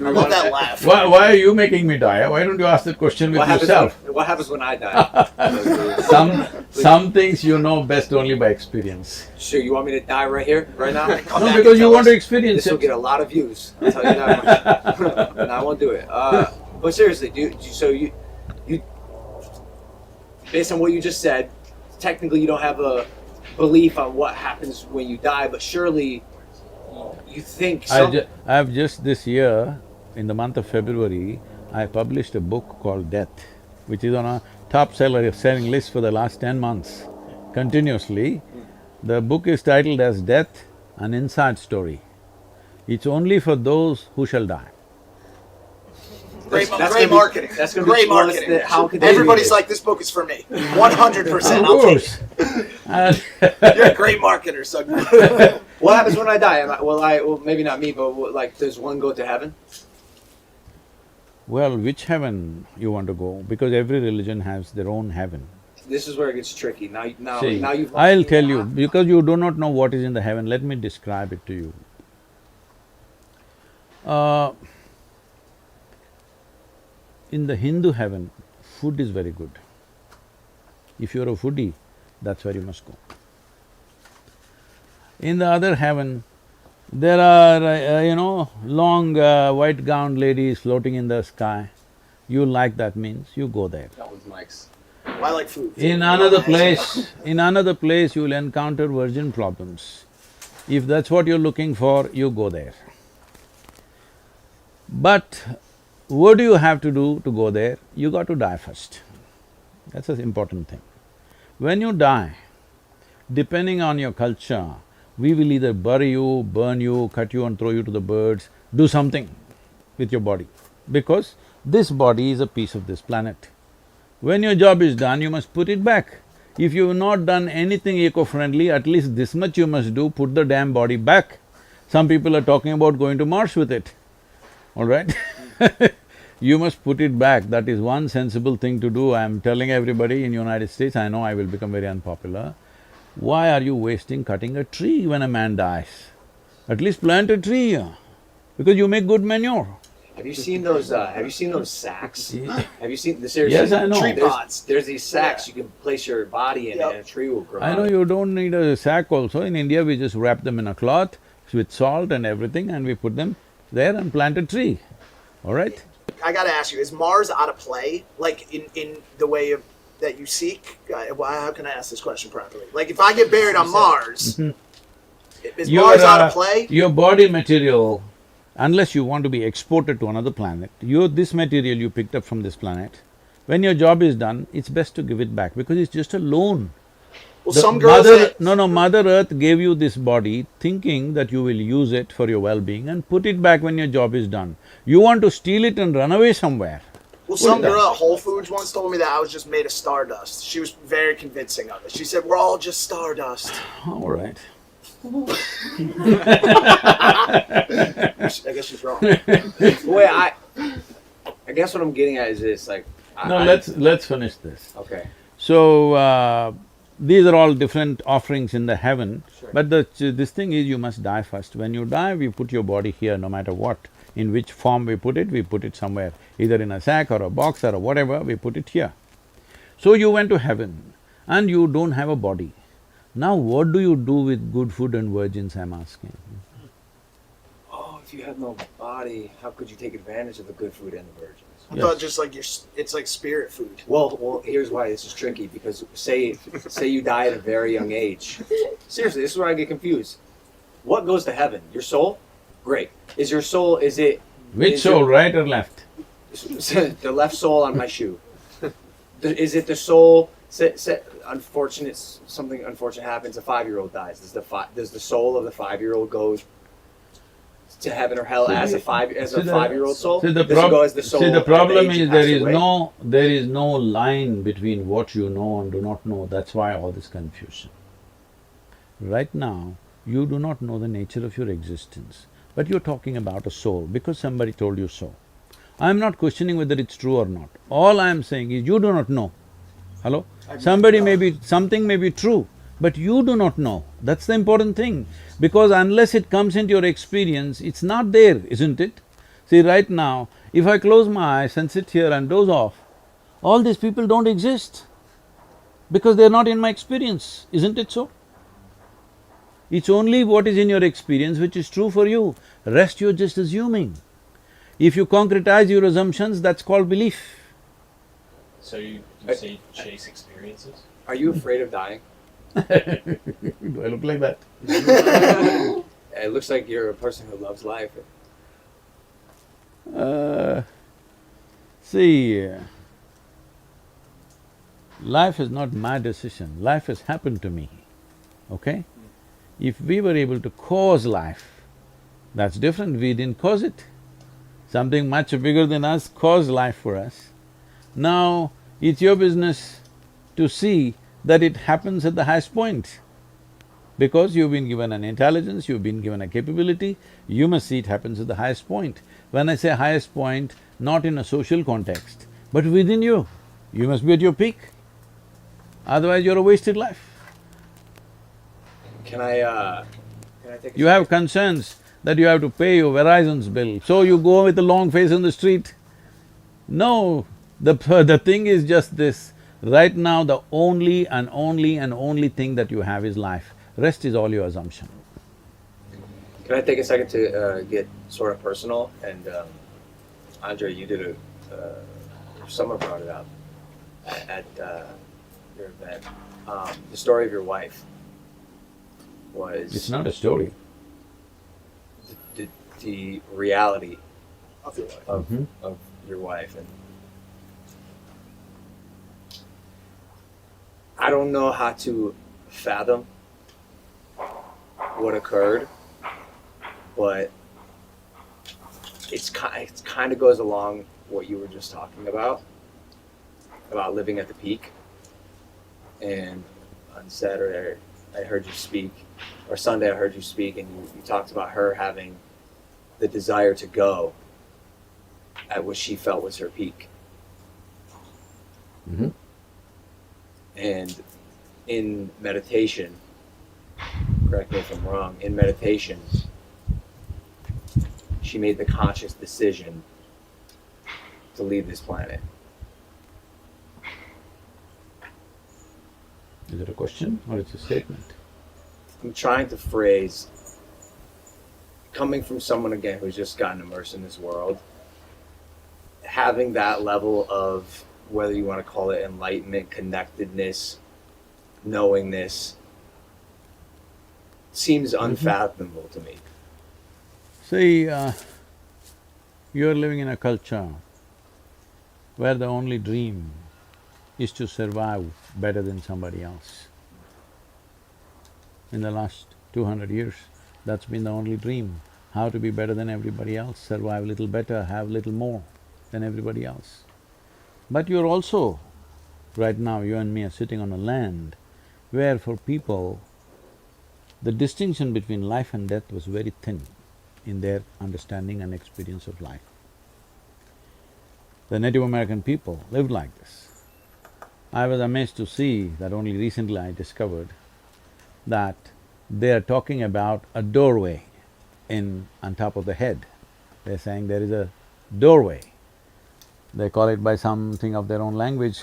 love that laugh. Why are you making me die? Why don't you ask that question with What happens? yourself? What happens when I die? Some things you know best only by experience. Sure, you want me to die right here, right now? Come No, back because and you tell want to us. experience This will it. get a lot of views. I'll tell you that much. And I won't do it. But seriously, so you, based on what you just said, technically you don't have a belief on what happens when you die, but surely you think I've just this year, in the month of February, I published a book called Death, which is on a top selling list for the last 10 months, continuously. The book is titled as Death, an Inside Story. It's only for those who shall die. Great, That's great gonna be- marketing. that's gonna be great well, marketing. how could they Everybody's read it? like, this book is for me. 100%. Of I'll take course. it. And You're a great marketer, Sadhguru. What happens when I die? Well, maybe not me, but like, does one go to heaven? well, which heaven you want to go? Because every religion has their own heaven. This is where it gets tricky. Now See, you've. I'll tell you, because you do not know what is in the heaven, let me describe it to you. In the Hindu heaven, food is very good. If you're a foodie, that's where you must go. In the other heaven, there are, long white gowned ladies floating in the sky. You like that means, you go there. That was Mike's. I like food. In another place, you will encounter virgin problems. If that's what you're looking for, you go there. But what do you have to do to go there? You got to die first. That's an important thing. When you die, depending on your culture, we will either bury you, burn you, cut you and throw you to the birds, do something with your body, because this body is a piece of this planet. When your job is done, you must put it back. If you've not done anything eco-friendly, at least this much you must do, put the damn body back. Some people are talking about going to Mars with it, all right? You must put it back, that is one sensible thing to do. I'm telling everybody in United States, I know I will become very unpopular. Why are you wasting cutting a tree when a man dies? At least plant a tree, because you make good manure. Have you seen those? Have you seen those sacks? Yeah. Have you seen? Yes, I know. Tree There's, pods. there's these sacks you can place your body in, Yep. and a tree will grow. I know out. you don't need a sack also. In India, we just wrap them in a cloth with salt and everything and we put them there and plant a tree, all right? I gotta ask you, is Mars out of play? Like, in the way of that you seek? How can I ask this question properly? Like, if I get buried on Mars, is Mars out of play? Your body material, unless you want to be exported to another planet, this material you picked up from this planet, when your job is done, it's best to give it back because it's just a loan. Well, The some girls Mother… say, No, Mother Earth gave you this body thinking that you will use it for your well-being and put it back when your job is done. You want to steal it and run away somewhere. well, some that? girl at Whole Foods once told me that I was just made of stardust. She was very convincing of it. She said, we're all just stardust. All right. I guess she's wrong. Wait, I guess what I'm getting at is this, like. No, let's finish this. Okay. So, these are all different offerings in the heaven, Sure. but this thing is you must die first. When you die, we put your body here no matter what. In which form we put it somewhere, either in a sack or a box or whatever, we put it here. So you went to heaven and you don't have a body. Now what do you do with good food and virgins, I'm asking? Oh, if you have no body, how could you take advantage of the good food and the virgins? I thought just like it's like spirit food. Well, here's why this is tricky, because say you die at a very young age. Seriously, this is where I get confused. What goes to heaven? Your soul? Great. Is your soul, is it… Which is soul, right or left? the left sole on my shoe. Is it the soul… something unfortunate happens, a 5-year-old dies. Does the soul of the 5-year-old go to heaven or hell as a 5-year-old soul? See, the Does it go as the soul see, the at the problem age you is pass there is no line between what you know and do not know. That's why all this confusion. Right now, you do not know the nature of your existence. but you're talking about a soul because somebody told you so. I'm not questioning whether it's true or not. All I'm saying is you do not know. Hello? Somebody may be… something may be true, but you do not know. That's the important thing. Because unless it comes into your experience, it's not there, isn't it? See, right now, if I close my eyes and sit here and doze off, all these people don't exist because they're not in my experience, isn't it so? It's only what is in your experience which is true for you, rest you're just assuming. If you concretize your assumptions, that's called belief. So you say chase experiences? Are you afraid of dying? Do I look like that? It looks like you're a person who loves life. See, life is not my decision, life has happened to me, okay? If we were able to cause life, that's different, we didn't cause it. Something much bigger than us caused life for us. Now, it's your business to see that it happens at the highest point. Because you've been given an intelligence, you've been given a capability, you must see it happens at the highest point. When I say highest point, not in a social context, but within you, you must be at your peak. Otherwise, you're a wasted life. Can I take a You have concerns that you have to pay your Verizon's bill, so you go with a long face on the street. No, the thing is just this, right now the only and only thing that you have is life, rest is all your assumption. Can I take a second to get sort of personal? And Andre, you did someone brought it up at your event. The story of your wife was… It's not a story. the reality Of your life. of your wife. And I don't know how to fathom what occurred, but it kind of goes along what you were just talking about living at the peak. And on Saturday, I heard you speak, or Sunday I heard you speak, and you talked about her having the desire to go at what she felt was her peak. Mm-hmm. And in meditation, correct me if I'm wrong, in meditation, she made the conscious decision to leave this planet. Is it a question or it's a statement? I'm trying to phrase, coming from someone again who's just gotten immersed in this world, having that level of, whether you want to call it enlightenment, connectedness, knowingness, seems unfathomable to me. See, you're living in a culture where the only dream is to survive better than somebody else. In the last 200 years, that's been the only dream, how to be better than everybody else, survive a little better, have little more than everybody else. But you're also… right now you and me are sitting on a land where for people, the distinction between life and death was very thin in their understanding and experience of life. The Native American people lived like this. I was amazed to see that only recently I discovered that they are talking about a doorway on top of the head. They're saying there is a doorway. They call it by something of their own language,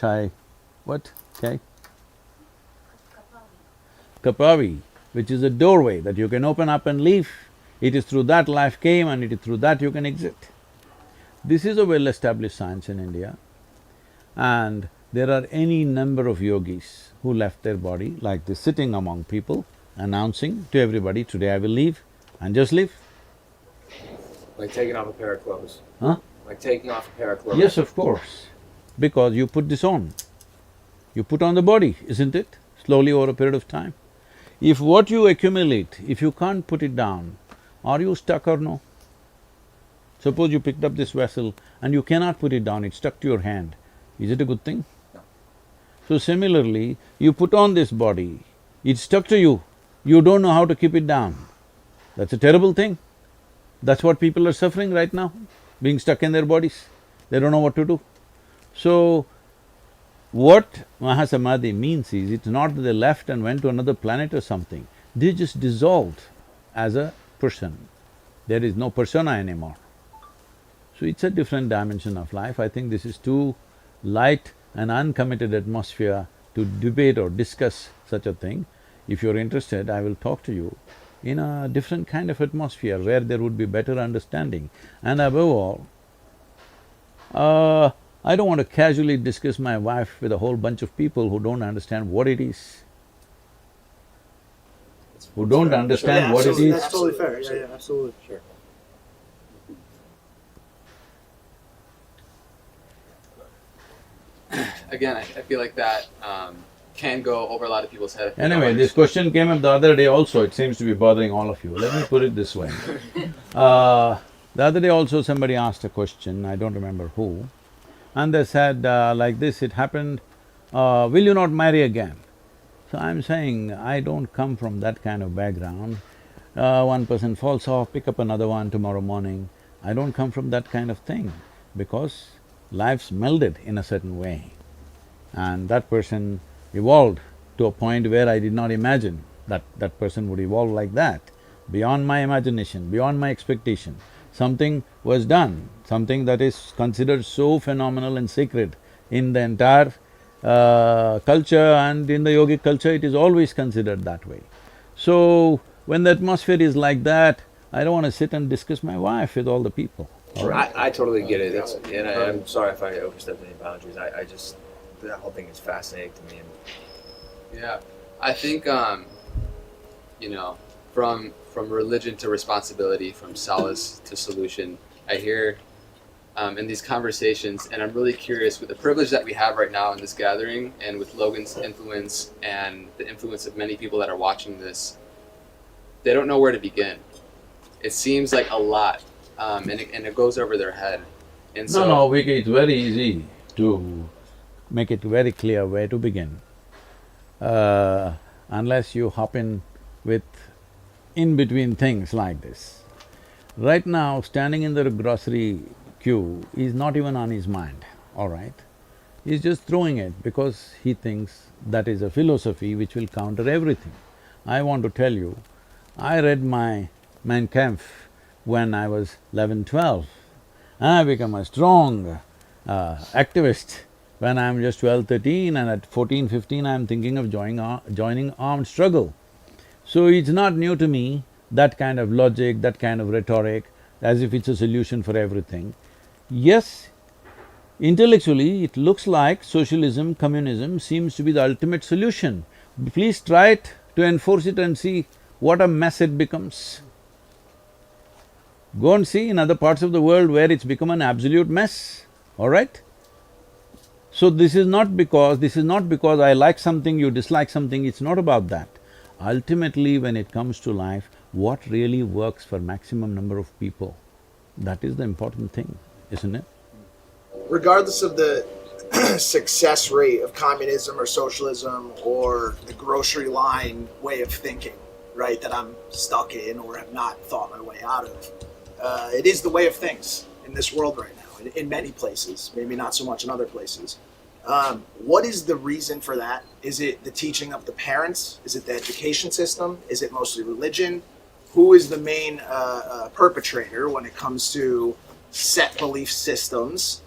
what? Okay? Kapavi, which is a doorway that you can open up and leave. It is through that life came and it is through that you can exit. This is a well-established science in India, and there are any number of yogis who left their body like this, sitting among people, announcing to everybody, today I will leave, and just leave. Like taking off a pair of clothes. Huh? Like taking off a pair of clothes. Yes, of course, because you put this on. You put on the body, isn't it? Slowly over a period of time. If what you accumulate, if you can't put it down, are you stuck or no? Suppose you picked up this vessel and you cannot put it down, it's stuck to your hand. Is it a good thing? No. So similarly, you put on this body, it's stuck to you, you don't know how to keep it down. That's a terrible thing. That's what people are suffering right now, being stuck in their bodies. They don't know what to do. So, what Mahasamadhi means is, it's not that they left and went to another planet or something. They just dissolved as a person. There is no persona anymore. So it's a different dimension of life. I think this is too light and uncommitted atmosphere to debate or discuss such a thing. If you're interested, I will talk to you in a different kind of atmosphere where there would be better understanding. And above all, I don't want to casually discuss my wife with a whole bunch of people who don't understand what it is. Who don't understand Yeah, what it absolutely. is. That's totally fair. Yeah, yeah, absolutely. Sure. Again, I feel like that can go over a lot of people's head. Anyway, this question came up the other day also, it seems to be bothering all of you. Let me put it this way. The other day also somebody asked a question, I don't remember who, and they said like this, it happened, will you not marry again? So I'm saying, I don't come from that kind of background. One person falls off, pick up another one tomorrow morning. I don't come from that kind of thing, because life's melded in a certain way. And that person evolved to a point where I did not imagine that that person would evolve like that. Beyond my imagination, beyond my expectation, something was done, something that is considered so phenomenal and sacred in the entire culture, and in the yogic culture it is always considered that way. So, when the atmosphere is like that, I don't want to sit and discuss my wife with all the people. All right? I totally get it. I'm sorry if I overstepped any boundaries. I just, that whole thing is fascinating to me. Yeah, I think you know, from religion to responsibility, from solace to solution, I hear in these conversations, and I'm really curious with the privilege that we have right now in this gathering, and with Logan's influence and the influence of many people that are watching this. They don't know where to begin. It seems like a lot, and it goes over their head. And so, No, Vicky, it's very easy to make it very clear where to begin. Unless you hop in with in-between things like this. Right now, standing in the grocery queue is not even on his mind, all right? He's just throwing it because he thinks that is a philosophy which will counter everything. I want to tell you, I read my Mein Kampf when I was 11, 12, and I become a strong activist when I'm just 12, 13, and at 14, 15 I'm thinking of joining armed struggle. So it's not new to me, that kind of logic, that kind of rhetoric, as if it's a solution for everything. Yes, intellectually it looks like socialism, communism seems to be the ultimate solution. Please try it to enforce it and see what a mess it becomes. Go and see in other parts of the world where it's become an absolute mess, all right? So this is not because I like something, you dislike something, it's not about that. Ultimately, when it comes to life, what really works for maximum number of people, that is the important thing, isn't it? Regardless of the success rate of communism or socialism or the grocery line way of thinking, right, that I'm stuck in or have not thought my way out of, it is the way of things in this world right now, in many places, maybe not so much in other places. What is the reason for that? Is it the teaching of the parents? Is it the education system? Is it mostly religion? Who is the main perpetrator when it comes to set belief systems?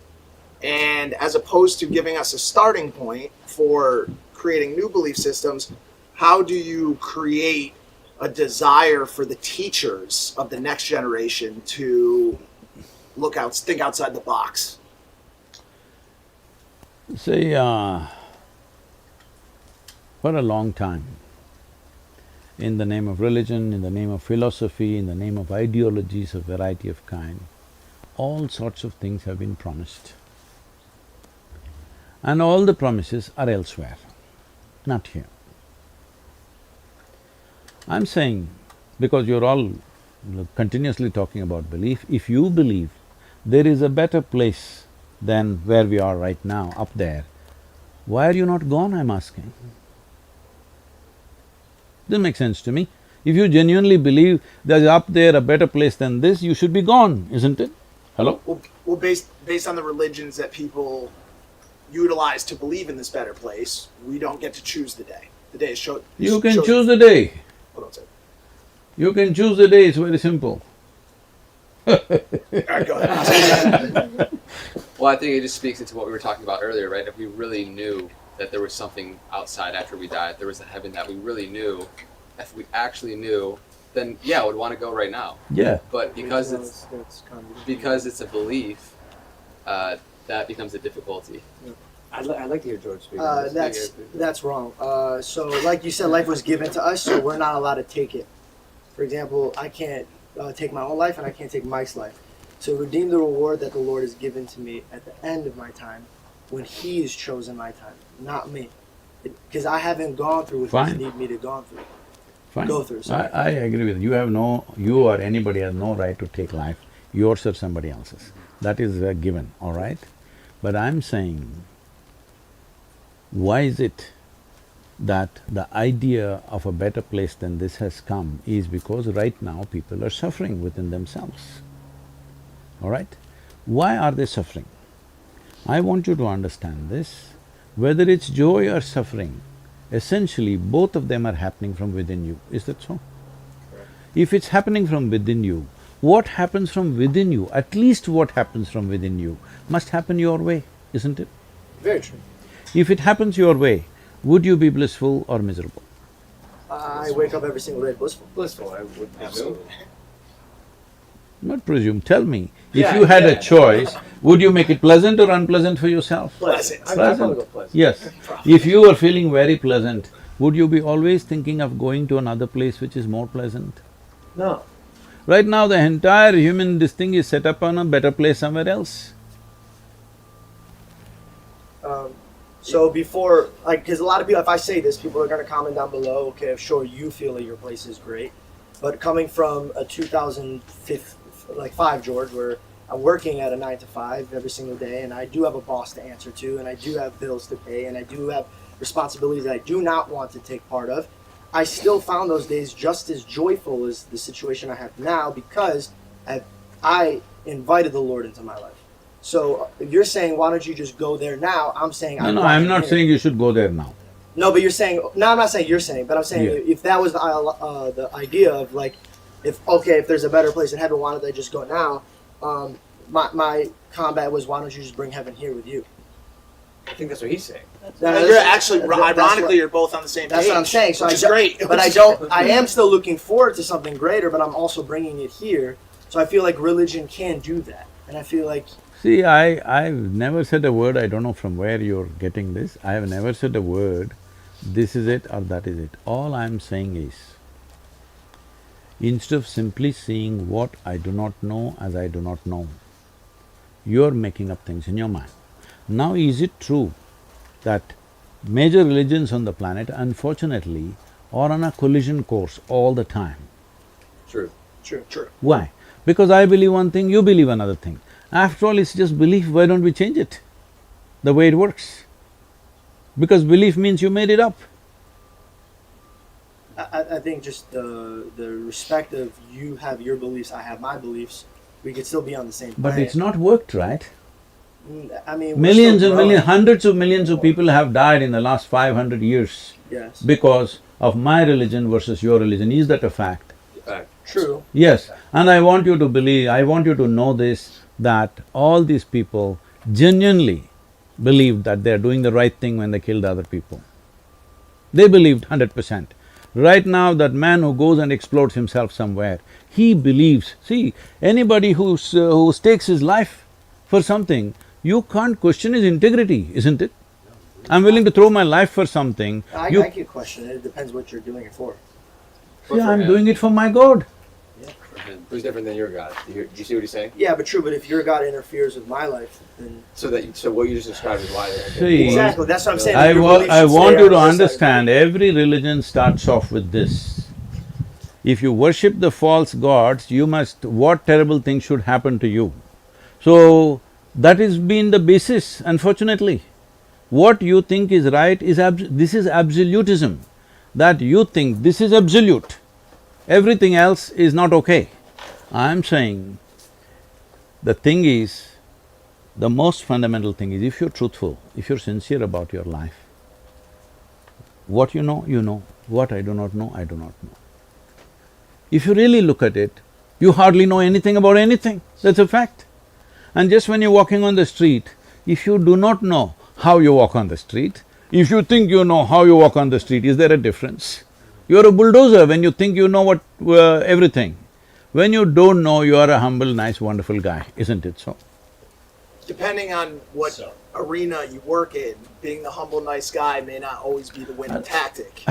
And as opposed to giving us a starting point for creating new belief systems, how do you create a desire for the teachers of the next generation to think outside the box? See, for a long time, in the name of religion, in the name of philosophy, in the name of ideologies of variety of kind, all sorts of things have been promised. And all the promises are elsewhere, not here. I'm saying, because you're all continuously talking about belief, if you believe there is a better place than where we are right now, up there, why are you not gone, I'm asking? Doesn't make sense to me. If you genuinely believe there's up there a better place than this, you should be gone, isn't it? Hello? Well, based on the religions that people utilize to believe in this better place, we don't get to choose the day. The day is You can choose the day. Hold on a second. You can choose the day, it's very simple. All right, go ahead. Well, I think it just speaks into what we were talking about earlier, right? If we really knew that there was something outside after we died, there was a heaven that we really knew, if we actually knew, then yeah, I would want to go right now. Yeah. But because it's a belief, that becomes a difficulty. I'd like to hear George speak. That's wrong. So, like you said, life was given to us, so we're not allowed to take it. For example, I can't take my own life, and I can't take Mike's life. So, redeem the reward that the Lord has given to me at the end of my time, when He has chosen my time, not me, because I haven't gone through what He need me to go through. Fine. Go through. Sorry. I agree with you. You or anybody has no right to take life, yours or somebody else's. That is a given, all right? But I'm saying, why is it that the idea of a better place than this has come is because right now people are suffering within themselves, all right? Why are they suffering? I want you to understand this. Whether it's joy or suffering, essentially both of them are happening from within you. Is that so? Correct. If it's happening from within you, what happens from within you, at least what happens from within you, must happen your way, isn't it? Very true. If it happens your way, would you be blissful or miserable? I wake up every single day blissful. Blissful, I would presume. Not presume, tell me, if Yeah, you had yeah. a choice, would you make it pleasant or unpleasant for yourself? Pleasant. I'd probably go pleasant. Yes. If you were feeling very pleasant, would you be always thinking of going to another place which is more pleasant? No. Right now the entire human this thing is set up on a better place somewhere else. So before, like, because a lot of people, if I say this, people are going to comment down below, okay, I'm sure you feel that your place is great. But coming from a 2005 George, where I'm working at a 9 to 5 every single day, and I do have a boss to answer to, and I do have bills to pay, and I do have responsibilities that I do not want to take part of, I still found those days just as joyful as the situation I have now, because I invited the Lord into my life. So if you're saying, why don't you just go there now? I'm saying, No, I'm not saying you should go there now. No, but you're saying, no, I'm not saying you're saying, but I'm saying if that was the idea of like, if there's a better place in heaven, why don't I just go now? My combat was, why don't you just bring heaven here with you? I think that's what he's saying. You're actually, ironically, you're both on the same page. That's what I'm saying. So which is great. But I am still looking forward to something greater, but I'm also bringing it here. So I feel like religion can do that. And I feel like… See, I've never said a word, I don't know from where you're getting this, I have never said a word, this is it or that is it. All I'm saying is, instead of simply seeing what I do not know as I do not know, you're making up things in your mind. Now, is it true that major religions on the planet, unfortunately, are on a collision course all the time? True. True. Why? Because I believe one thing, you believe another thing. After all, it's just belief, why don't we change it? The way it works. Because belief means you made it up. I think just the respect of you have your beliefs, I have my beliefs, we could still be on the same But planet. it's not worked, right? I mean, we're Millions still and growing. millions, hundreds of millions of people have died in the last 500 years Yes. because of my religion versus your religion. Is that a fact? True. Yes, and I want you to believe, I want you to know this, that all these people genuinely believed that they're doing the right thing when they killed other people. They believed 100%. Right now, that man who goes and explodes himself somewhere, he believes… See, anybody who stakes his life for something, you can't question his integrity, isn't it? I'm willing to throw my life for something. I can question it. It depends what you're doing it for. See, I'm doing it for my God. Who's different than your God? Do you see what he's saying? Yeah, but true. But if your God interferes with my life, then So what you just described is why. See, exactly that's what I'm saying. I Your beliefs want stay you on to your side. understand, every religion starts off with this. If you worship the false gods, you must… what terrible thing should happen to you? So, that has been the basis, unfortunately. What you think is right is this is absolutism, that you think this is absolute. Everything else is not okay. I'm saying the thing is, the most fundamental thing is if you're truthful, if you're sincere about your life, what you know, what I do not know, I do not know. If you really look at it, you hardly know anything about anything, that's a fact. And just when you're walking on the street, if you do not know how you walk on the street, if you think you know how you walk on the street, is there a difference? You're a bulldozer when you think you know what… everything. When you don't know, you are a humble, nice, wonderful guy, isn't it so? Depending on what So. arena you work in, being the humble, nice guy may not always be the winning tactic.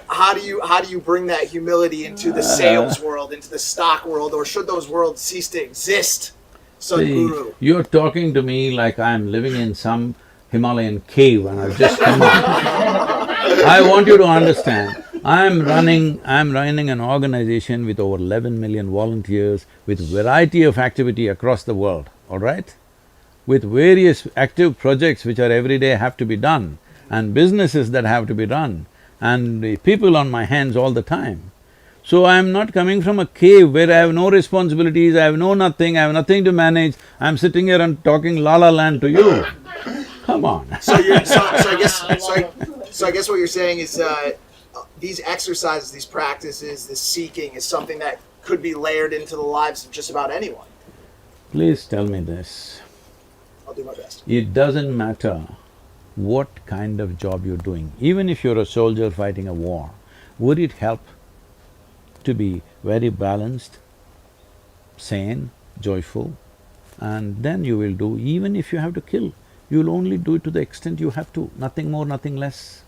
How do you bring that humility into the sales world, into the stock world, or should those worlds cease to exist? See, Sadhguru. you're talking to me like I'm living in some Himalayan cave and I've just come out. I want you to understand, I'm running an organization with over 11 million volunteers, with variety of activity across the world, all right? With various active projects which are every day have to be done, and businesses that have to be run, and the people on my hands all the time. So I'm not coming from a cave where I have no responsibilities, I have no nothing, I have nothing to manage, I'm sitting here and talking la-la land to you. Come on. So I guess what you're saying is these exercises, these practices, this seeking is something that could be layered into the lives of just about anyone. Please tell me this. I'll do my best. It doesn't matter what kind of job you're doing, even if you're a soldier fighting a war, would it help to be very balanced, sane, joyful, and then you will do… even if you have to kill, you'll only do it to the extent you have to, nothing more, nothing less.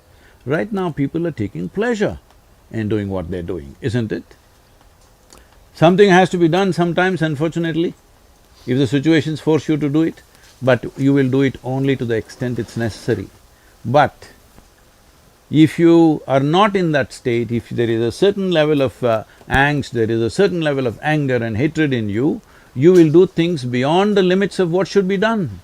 Right now, people are taking pleasure in doing what they're doing, isn't it? Something has to be done sometimes, unfortunately, if the situations force you to do it, but you will do it only to the extent it's necessary. But if you are not in that state, if there is a certain level of angst, there is a certain level of anger and hatred in you, you will do things beyond the limits of what should be done.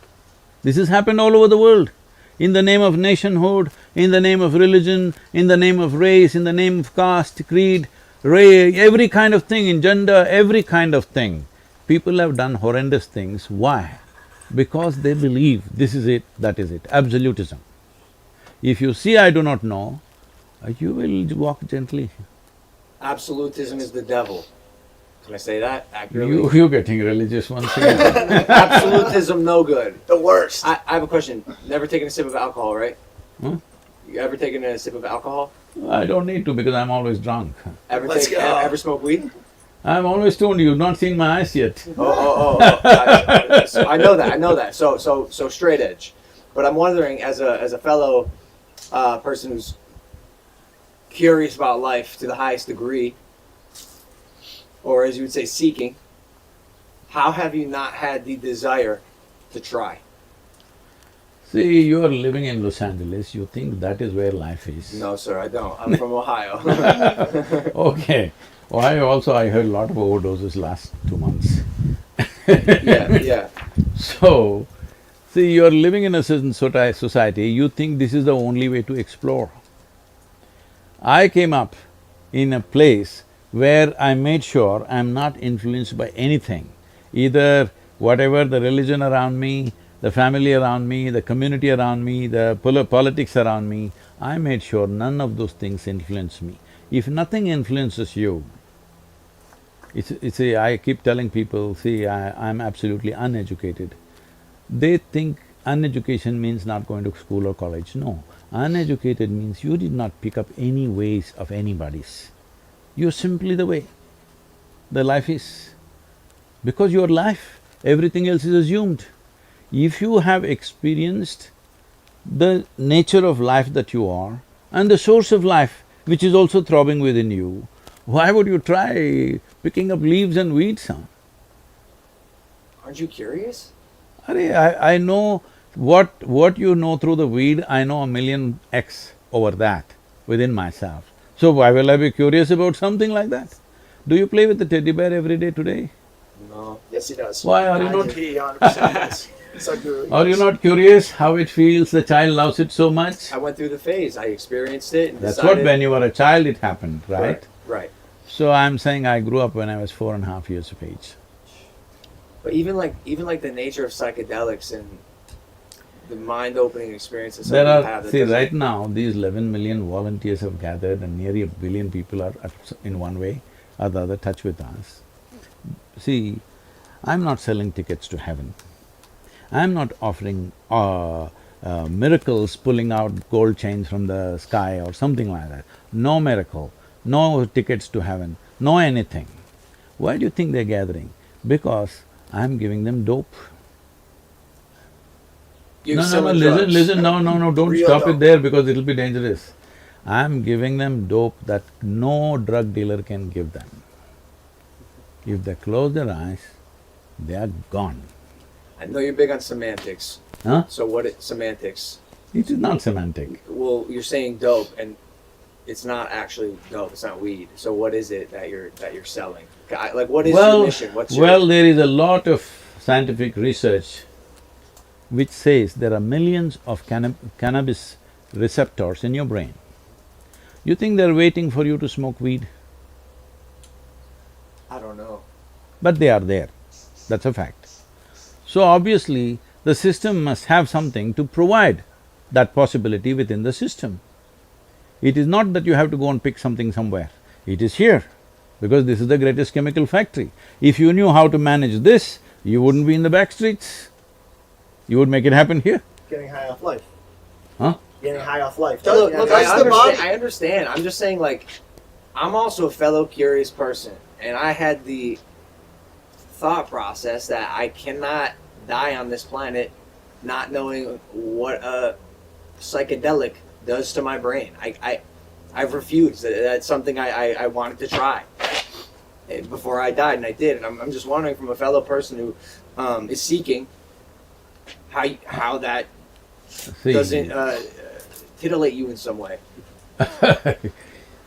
This has happened all over the world. In the name of nationhood, in the name of religion, in the name of race, in the name of caste, creed, every kind of thing, in gender, every kind of thing. People have done horrendous things. Why? Because they believe this is it, that is it, absolutism. If you see I do not know, you will walk gently. Absolutism is the devil. Can I say that accurately? You're getting religious once again. Absolutism, no good. The worst. I have a question. Never taken a sip of alcohol, right? Huh? You ever taken a sip of alcohol? I don't need to because I'm always drunk. Let's go. Ever smoke weed? I'm always told you've not seen my eyes yet. I know that. So straight edge. But I'm wondering, as a fellow person who's curious about life to the highest degree, or as you would say, seeking, how have you not had the desire to try? See, you are living in Los Angeles, you think that is where life is. No, sir, I don't. I'm from Ohio. Okay. Ohio also, I heard a lot of overdoses last 2 months. Yeah. So, see, you're living in a certain society, you think this is the only way to explore. I came up in a place where I made sure I'm not influenced by anything, either whatever the religion around me, the family around me, the community around me, the politics around me, I made sure none of those things influence me. If nothing influences you, I keep telling people, see, I'm absolutely uneducated. They think uneducation means not going to school or college. No, uneducated means you did not pick up any ways of anybody's. You're simply the way the life is. Because your life, everything else is assumed. If you have experienced the nature of life that you are and the source of life which is also throbbing within you, why would you try picking up leaves and weeds, huh? Aren't you curious? I know what you know through the weed, I know a million X over that within myself. So why will I be curious about something like that? Do you play with the teddy bear every day today? No. Yes, he does. Why are you not… He 100% does. Sadhguru. Are you not curious how it feels, the child loves it so much? I went through the phase. I experienced it and That's decided… what, when you were a child it happened, right? Right. So I'm saying I grew up when I was 4.5 years of age. But even like the nature of psychedelics and the mind-opening experiences There that we are… have. That see, doesn't- right now, these 11 million volunteers have gathered and nearly 1 billion people are in one way or the other touch with us. See, I'm not selling tickets to heaven. I'm not offering miracles, pulling out gold chains from the sky or something like that. No miracle, no tickets to heaven, no anything. Why do you think they're gathering? Because I'm giving them dope. You're No, no, no, selling listen, drugs. listen, no, don't Real stop it dope. there because it'll be dangerous. I'm giving them dope that no drug dealer can give them. If they close their eyes, they are gone. I know you're big on semantics. Huh? So semantics? It is not semantic. Well, you're saying dope, and it's not actually dope. It's not weed. So what is it that you're selling? Like, what is your mission? What's your… Well, there is a lot of scientific research which says there are millions of cannabis receptors in your brain. You think they're waiting for you to smoke weed? I don't know. But they are there, that's a fact. So obviously, the system must have something to provide that possibility within the system. It is not that you have to go and pick something somewhere, it is here, because this is the greatest chemical factory. If you knew how to manage this, you wouldn't be in the back streets. You would make it happen here, Getting high off life. huh? Getting high off life. Look, Yeah, look, yeah. That's the body. I understand. I'm just saying, like, I'm also a fellow curious person, and I had the thought process that I cannot die on this planet not knowing what a psychedelic does to my brain. I've refused. That's something I wanted to try before I died, and I did. And I'm just wondering, from a fellow person who is seeking, how that See, doesn't titillate you in some way.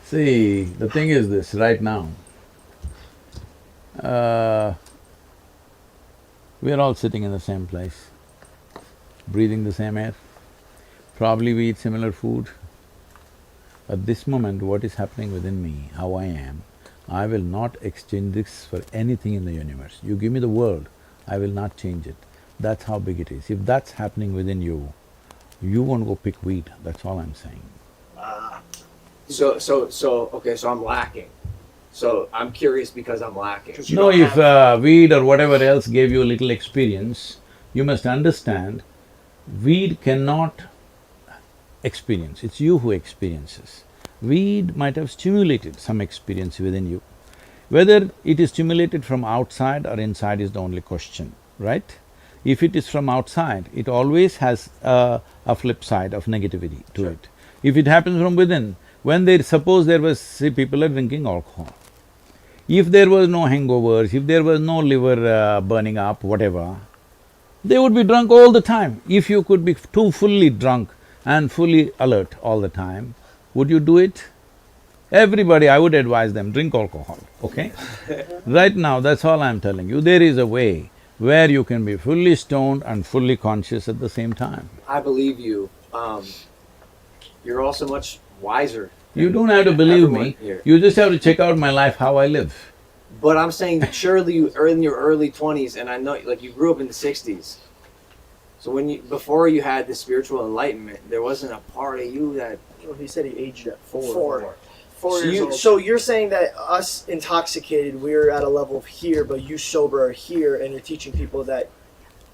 see, the thing is this, right now, we are all sitting in the same place, breathing the same air. Probably we eat similar food. At this moment, what is happening within me, how I am, I will not exchange this for anything in the universe. You give me the world, I will not change it. That's how big it is. If that's happening within you, you won't go pick weed, that's all I'm saying. Okay, so I'm lacking. So I'm curious because I'm lacking. You No, don't if weed or whatever else gave you a little experience, you must understand, weed cannot experience, it's you who experiences. Weed might have stimulated some experience within you. Whether it is stimulated from outside or inside is the only question, right? If it is from outside, it always has a flip side of negativity to it. If it happens from within, when suppose there was… see, people are drinking alcohol. If there was no hangovers, if there was no liver burning up, whatever, they would be drunk all the time. If you could be too fully drunk and fully alert all the time, would you do it? Everybody, I would advise them, drink alcohol, okay? Right now, that's all I'm telling you, there is a way where you can be fully stoned and fully conscious at the same time. I believe you. You're also much wiser. You don't have to believe everyone me, here. you just have to check out my life, how I live. But I'm saying, surely you are in your early 20s, and I know, like, you grew up in the 60s. So before you had the spiritual enlightenment, there wasn't a part of you that… Well, he said he aged at 4. 4 So, years old. so you're saying that us intoxicated, we're at a level of here, but you sober are here, and you're teaching people that,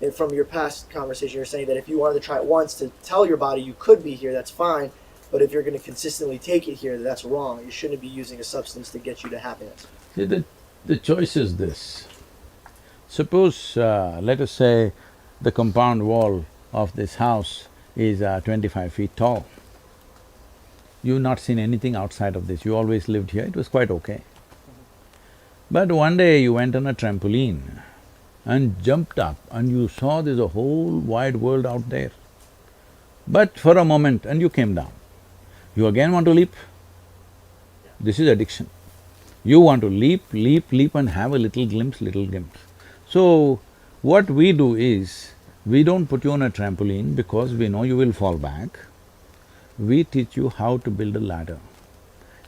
and from your past conversation, you're saying that if you wanted to try it once to tell your body you could be here, that's fine, but if you're going to consistently take it here, that's wrong. You shouldn't be using a substance to get you to happiness. See, the choice is this. Suppose, let us say, the compound wall of this house is 25 feet tall. You've not seen anything outside of this, you always lived here, it was quite okay. But one day you went on a trampoline and jumped up and you saw there's a whole wide world out there. But for a moment and you came down. You again want to leap? This is addiction. You want to leap, leap, leap and have a little glimpse, little glimpse. So, what we do is, we don't put you on a trampoline because we know you will fall back. We teach you how to build a ladder.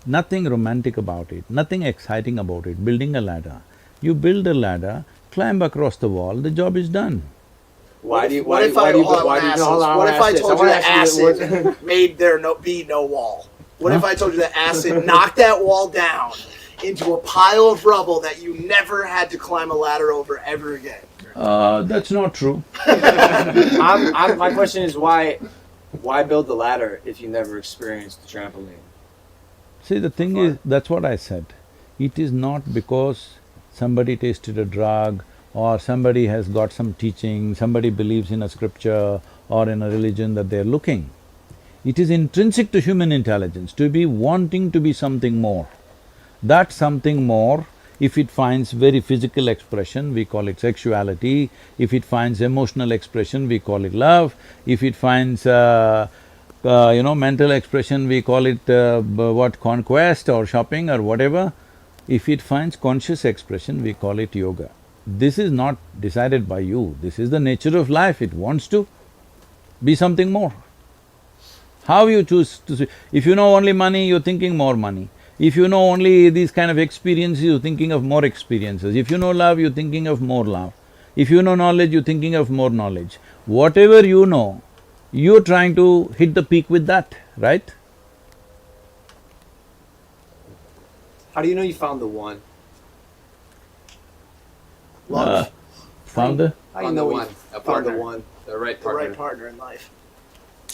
nothing romantic about it, nothing exciting about it, building a ladder. You build a ladder, climb across the wall, the job is done. Why do you? What Why if do I you? hold on, Why do you? Hold on, what if I ask this. told you wanna that ask you acid made there be no wall? What if Huh? I told you that acid knocked that wall down into a pile of rubble that you never had to climb a ladder over ever again? That's not true. My question is why build the ladder if you never experienced the trampoline? See, the thing is, that's what I said. It is not because somebody tasted a drug or somebody has got some teaching, somebody believes in a scripture or in a religion that they're looking. It is intrinsic to human intelligence to be wanting to be something more. That something more, if it finds very physical expression, we call it sexuality. If it finds emotional expression, we call it love. If it finds mental expression, we call it conquest or shopping or whatever. If it finds conscious expression, we call it yoga. This is not decided by you, this is the nature of life, it wants to be something more. How you choose to… If you know only money, you're thinking more money. If you know only these kind of experiences, you're thinking of more experiences. If you know love, you're thinking of more love. If you know knowledge, you're thinking of more knowledge. Whatever you know, you're trying to hit the peak with that, right? How do you know you found the one? Love. Found the… How do you On know the when one, you a found partner, the one? the right The partner. right partner in life.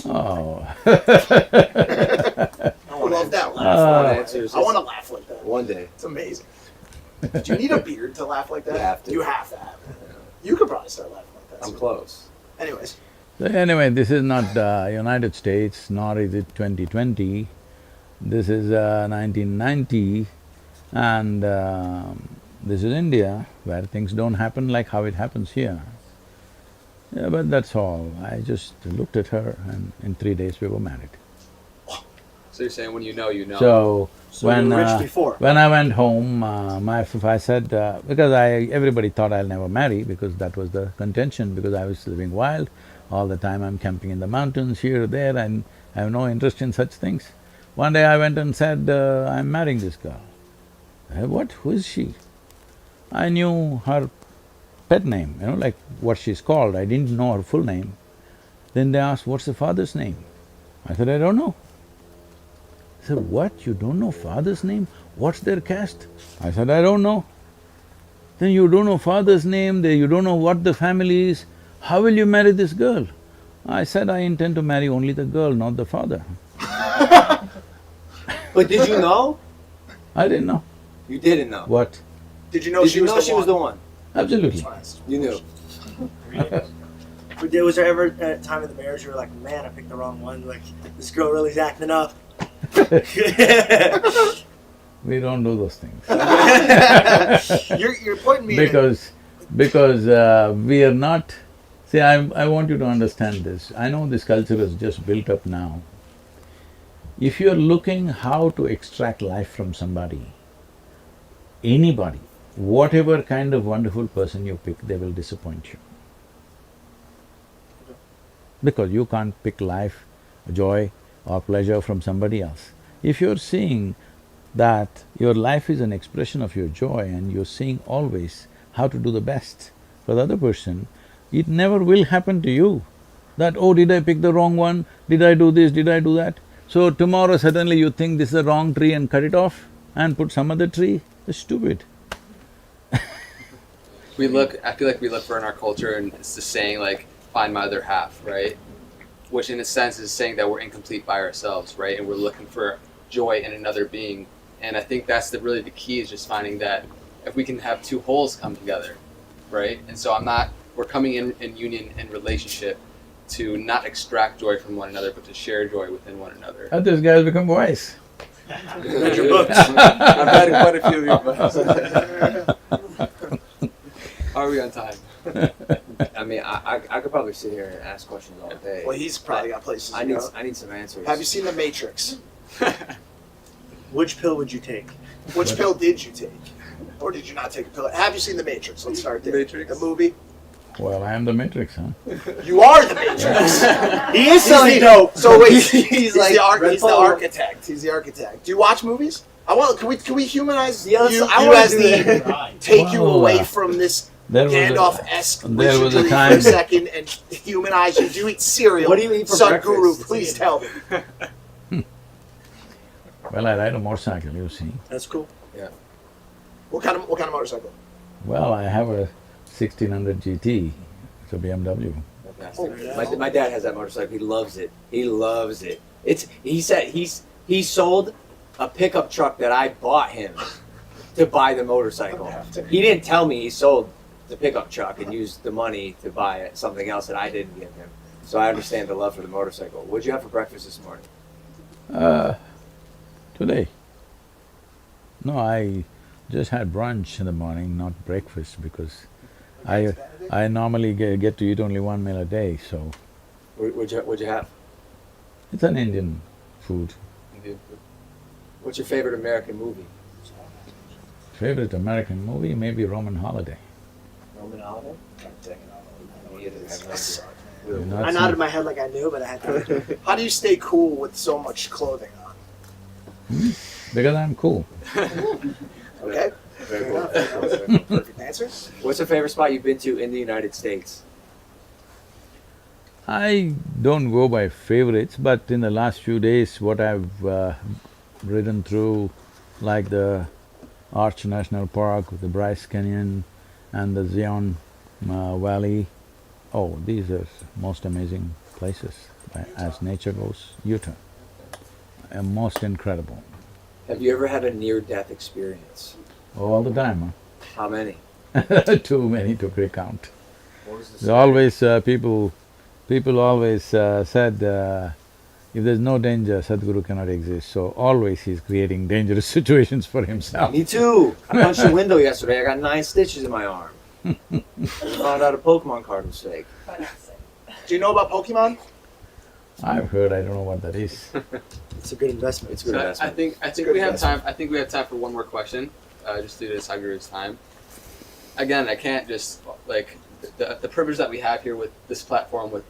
Oh. I love that laugh. Answers. I want to laugh like that. One day. It's amazing. Do you need a beard to laugh like that? You have to. You have to have it. You could probably start laughing like that. I'm soon. close. Anyways, So anyway, this is not United States, nor is it 2020. This is 1990 and this is India, where things don't happen like how it happens here. Yeah, but that's all. I just looked at her and in 3 days we were married. So you're saying when you know, you know. So, So when you were rich before. when I went home, I said, because everybody thought I'll never marry because that was the contention, because I was living wild, all the time I'm camping in the mountains, here, there, and I have no interest in such things. One day I went and said, I'm marrying this girl. What? Who is she? I knew her pet name, like what she's called, I didn't know her full name. Then they asked, what's the father's name? I said, I don't know. They said, what, you don't know father's name? What's their caste? I said, I don't know. Then you don't know father's name, you don't know what the family is, how will you marry this girl? I said, I intend to marry only the girl, not the father. But did you know? I didn't know. You didn't know. What? did you know Did she you was know the she one? was the one? Absolutely. You knew. Was there ever a time in the marriage you were like, man, I picked the wrong one, like, this girl really is acting up? We don't do those things. You're pointing me in Because we are not… See, I want you to understand this. I know this culture is just built up now. If you're looking how to extract life from somebody, anybody, whatever kind of wonderful person you pick, they will disappoint you. Because you can't pick life, joy or pleasure from somebody else. If you're seeing that your life is an expression of your joy and you're seeing always how to do the best for the other person, it never will happen to you that, oh, did I pick the wrong one? Did I do this? Did I do that? So tomorrow suddenly you think this is the wrong tree and cut it off and put some other tree? That's stupid. I feel like we look for in our culture, and it's the saying like, find my other half, right? Which in a sense is saying that we're incomplete by ourselves, right? And we're looking for joy in another being. And I think that's really the key, is just finding that if we can have two wholes come together, right? And so we're coming in union and relationship to not extract joy from one another, but to share joy within one another. And this guy has become wise. Read your books. I've read quite a few of your books. Are we on time? I mean, I could probably sit here and ask questions all day. Well, he's probably got places I to need go. I need some answers. Have you seen The Matrix? Which pill would you take? Which pill did you take? Or did you not take a pill? Have you seen The Matrix? Let's start there. Matrix? The movie? Well, I am the Matrix, huh? You are the Matrix. He is selling dope. So wait, he's like he's the architect. He's the architect. Do you watch movies? Can we humanize Yes, you I wanna as do the that. take you Well, away from this there was a- Gandalf-esque there was a wizardry for time- a second and humanize you? Do you eat cereal? What do you eat for Sadhguru, breakfast? please tell me. Well, I ride a motorcycle, you see. That's cool. Yeah. What kind of motorcycle? Well, I have a 1600 GT. It's a BMW. Fantastic. My dad has that motorcycle. He loves it. He loves it. He said he sold a pickup truck that I bought him to buy the motorcycle. He didn't tell me he sold the pickup truck and used the money to buy something else that I didn't give him. So I understand the love for the motorcycle. What'd you have for breakfast this morning? Today. No, I just had brunch in the morning, not breakfast, because I normally get to eat only one meal a day, so What'd you have? it's an Indian food. What's your favorite American movie? Favorite American movie, maybe Roman Holiday. Roman Holiday? You've not I seen- nodded my head like I knew, but I had to. How do you stay cool with so much clothing on? Because I'm cool. Okay. Very cool. Perfect answer. What's your favorite spot you've been to in the United States? I don't go by favorites, but in the last few days, what I've ridden through, like the Arch National Park, the Bryce Canyon and the Zion Valley, oh, these are most amazing places as nature goes. Utah, most incredible. Have you ever had a near-death experience? All the time, How many? huh? Too many to recount. What was the There's always people always said, if there's no danger, Sadhguru cannot exist. So always he's creating dangerous situations for himself. Me too. I punched a window yesterday. I got 9 stitches in my arm. I found out a Pokemon card was fake. Do you know about Pokemon? I've heard, I don't know what that is. It's a good investment. It's a good So I investment. think Good we have investment. time. I think we have time for one more question, just due to Sadhguru's time. Again, I can't just like the privilege that we have here with this platform with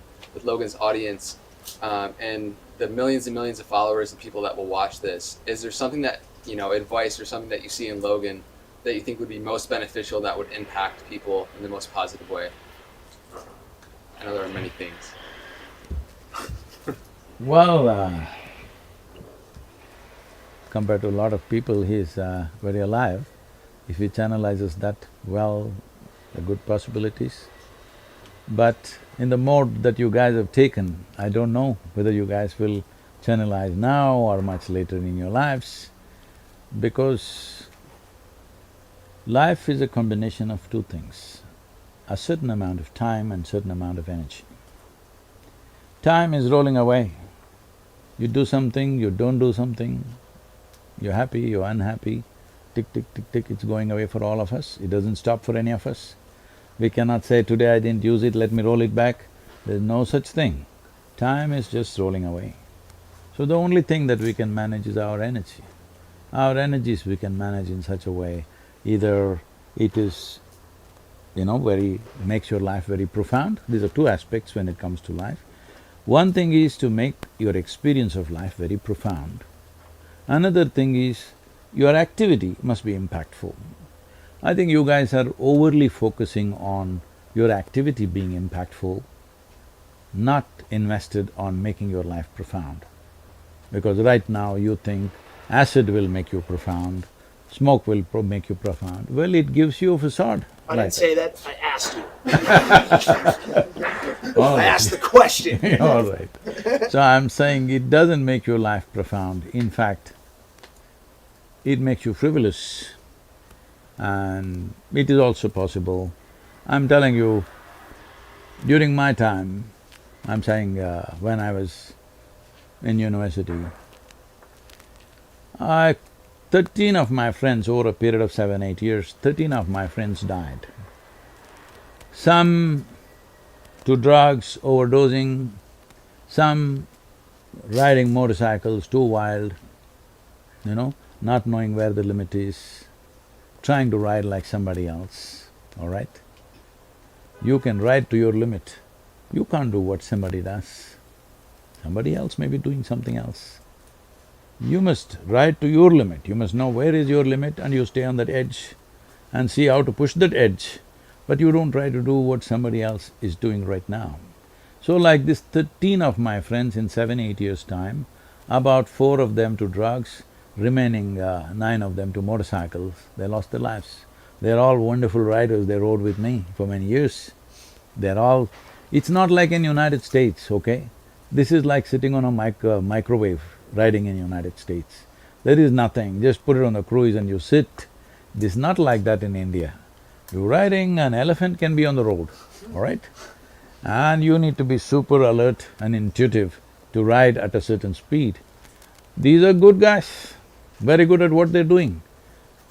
Logan's audience, and the millions and millions of followers and people that will watch this. Is there something that advice or something that you see in Logan that you think would be most beneficial that would impact people in the most positive way? I know there are many things. Well, compared to a lot of people, he's very alive. If he channelizes that well, the good possibilities. But in the mode that you guys have taken, I don't know whether you guys will channelize now or much later in your lives, because life is a combination of two things, a certain amount of time and certain amount of energy. Time is rolling away. You do something, you don't do something, you're happy, you're unhappy, tick, tick, tick, tick, it's going away for all of us, it doesn't stop for any of us. We cannot say, today I didn't use it, let me roll it back. There's no such thing. Time is just rolling away. So the only thing that we can manage is our energy. Our energies we can manage in such a way, either it is, makes your life very profound. These are two aspects when it comes to life. One thing is to make your experience of life very profound. Another thing is your activity must be impactful. I think you guys are overly focusing on your activity being impactful, not invested on making your life profound. Because right now you think acid will make you profound, smoke will make you profound. Well, it gives you a facade. I didn't say that, I asked you. All I right. asked the question. All right. So I'm saying it doesn't make your life profound. In fact, it makes you frivolous, and it is also possible. I'm telling you, during my time, I'm saying when I was in university, 13 of my friends, over a period of 7-8 years, 13 of my friends died. Some to drugs, overdosing, some riding motorcycles too wild, not knowing where the limit is, trying to ride like somebody else, all right? You can ride to your limit. You can't do what somebody does. Somebody else may be doing something else. You must ride to your limit. You must know where is your limit and you stay on that edge and see how to push that edge. But you don't try to do what somebody else is doing right now. So like this 13 of my friends in 7-8 years' time, about 4 of them to drugs, remaining 9 of them to motorcycles, they lost their lives. They're all wonderful riders, they rode with me for many years. They're all… It's not like in United States, okay? This is like sitting on a microwave riding in United States. There is nothing, just put it on the cruise and you sit. This is not like that in India. You're riding, an elephant can be on the road, all right? And you need to be super alert and intuitive to ride at a certain speed. These are good guys, very good at what they're doing.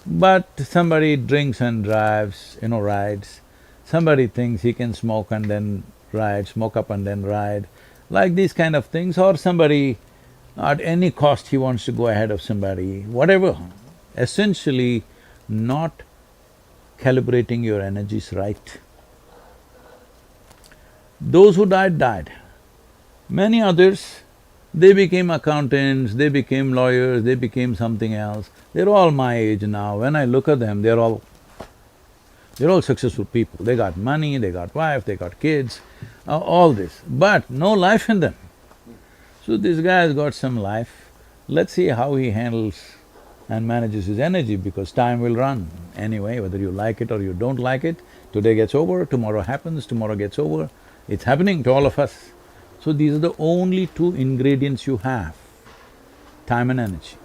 But somebody drinks and drives, rides. Somebody thinks he can smoke and then ride, smoke up and then ride, like these kind of things, or somebody at any cost he wants to go ahead of somebody, whatever. Essentially, not calibrating your energies right. Those who died, died. Many others, they became accountants, they became lawyers, they became something else. They're all my age now. When I look at them, they're all successful people. They got money, they got wife, they got kids, all this, but no life in them. So this guy has got some life. Let's see how he handles and manages his energy, because time will run anyway, whether you like it or you don't like it. Today gets over, tomorrow happens, tomorrow gets over. It's happening to all of us. So these are the only 2 ingredients you have, time and energy.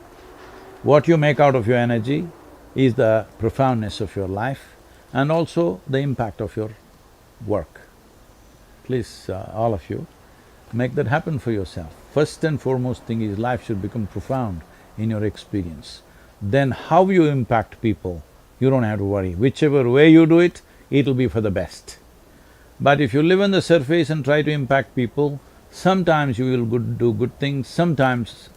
What you make out of your energy is the profoundness of your life and also the impact of your work. Please, all of you, make that happen for yourself. First and foremost thing is life should become profound in your experience. Then how you impact people, you don't have to worry. Whichever way you do it, it'll be for the best. But if you live on the surface and try to impact people, sometimes you will do good things, sometimes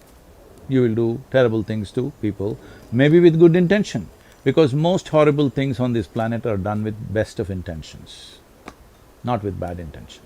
you will do terrible things to people, maybe with good intention, because most horrible things on this planet are done with best of intentions, not with bad intention.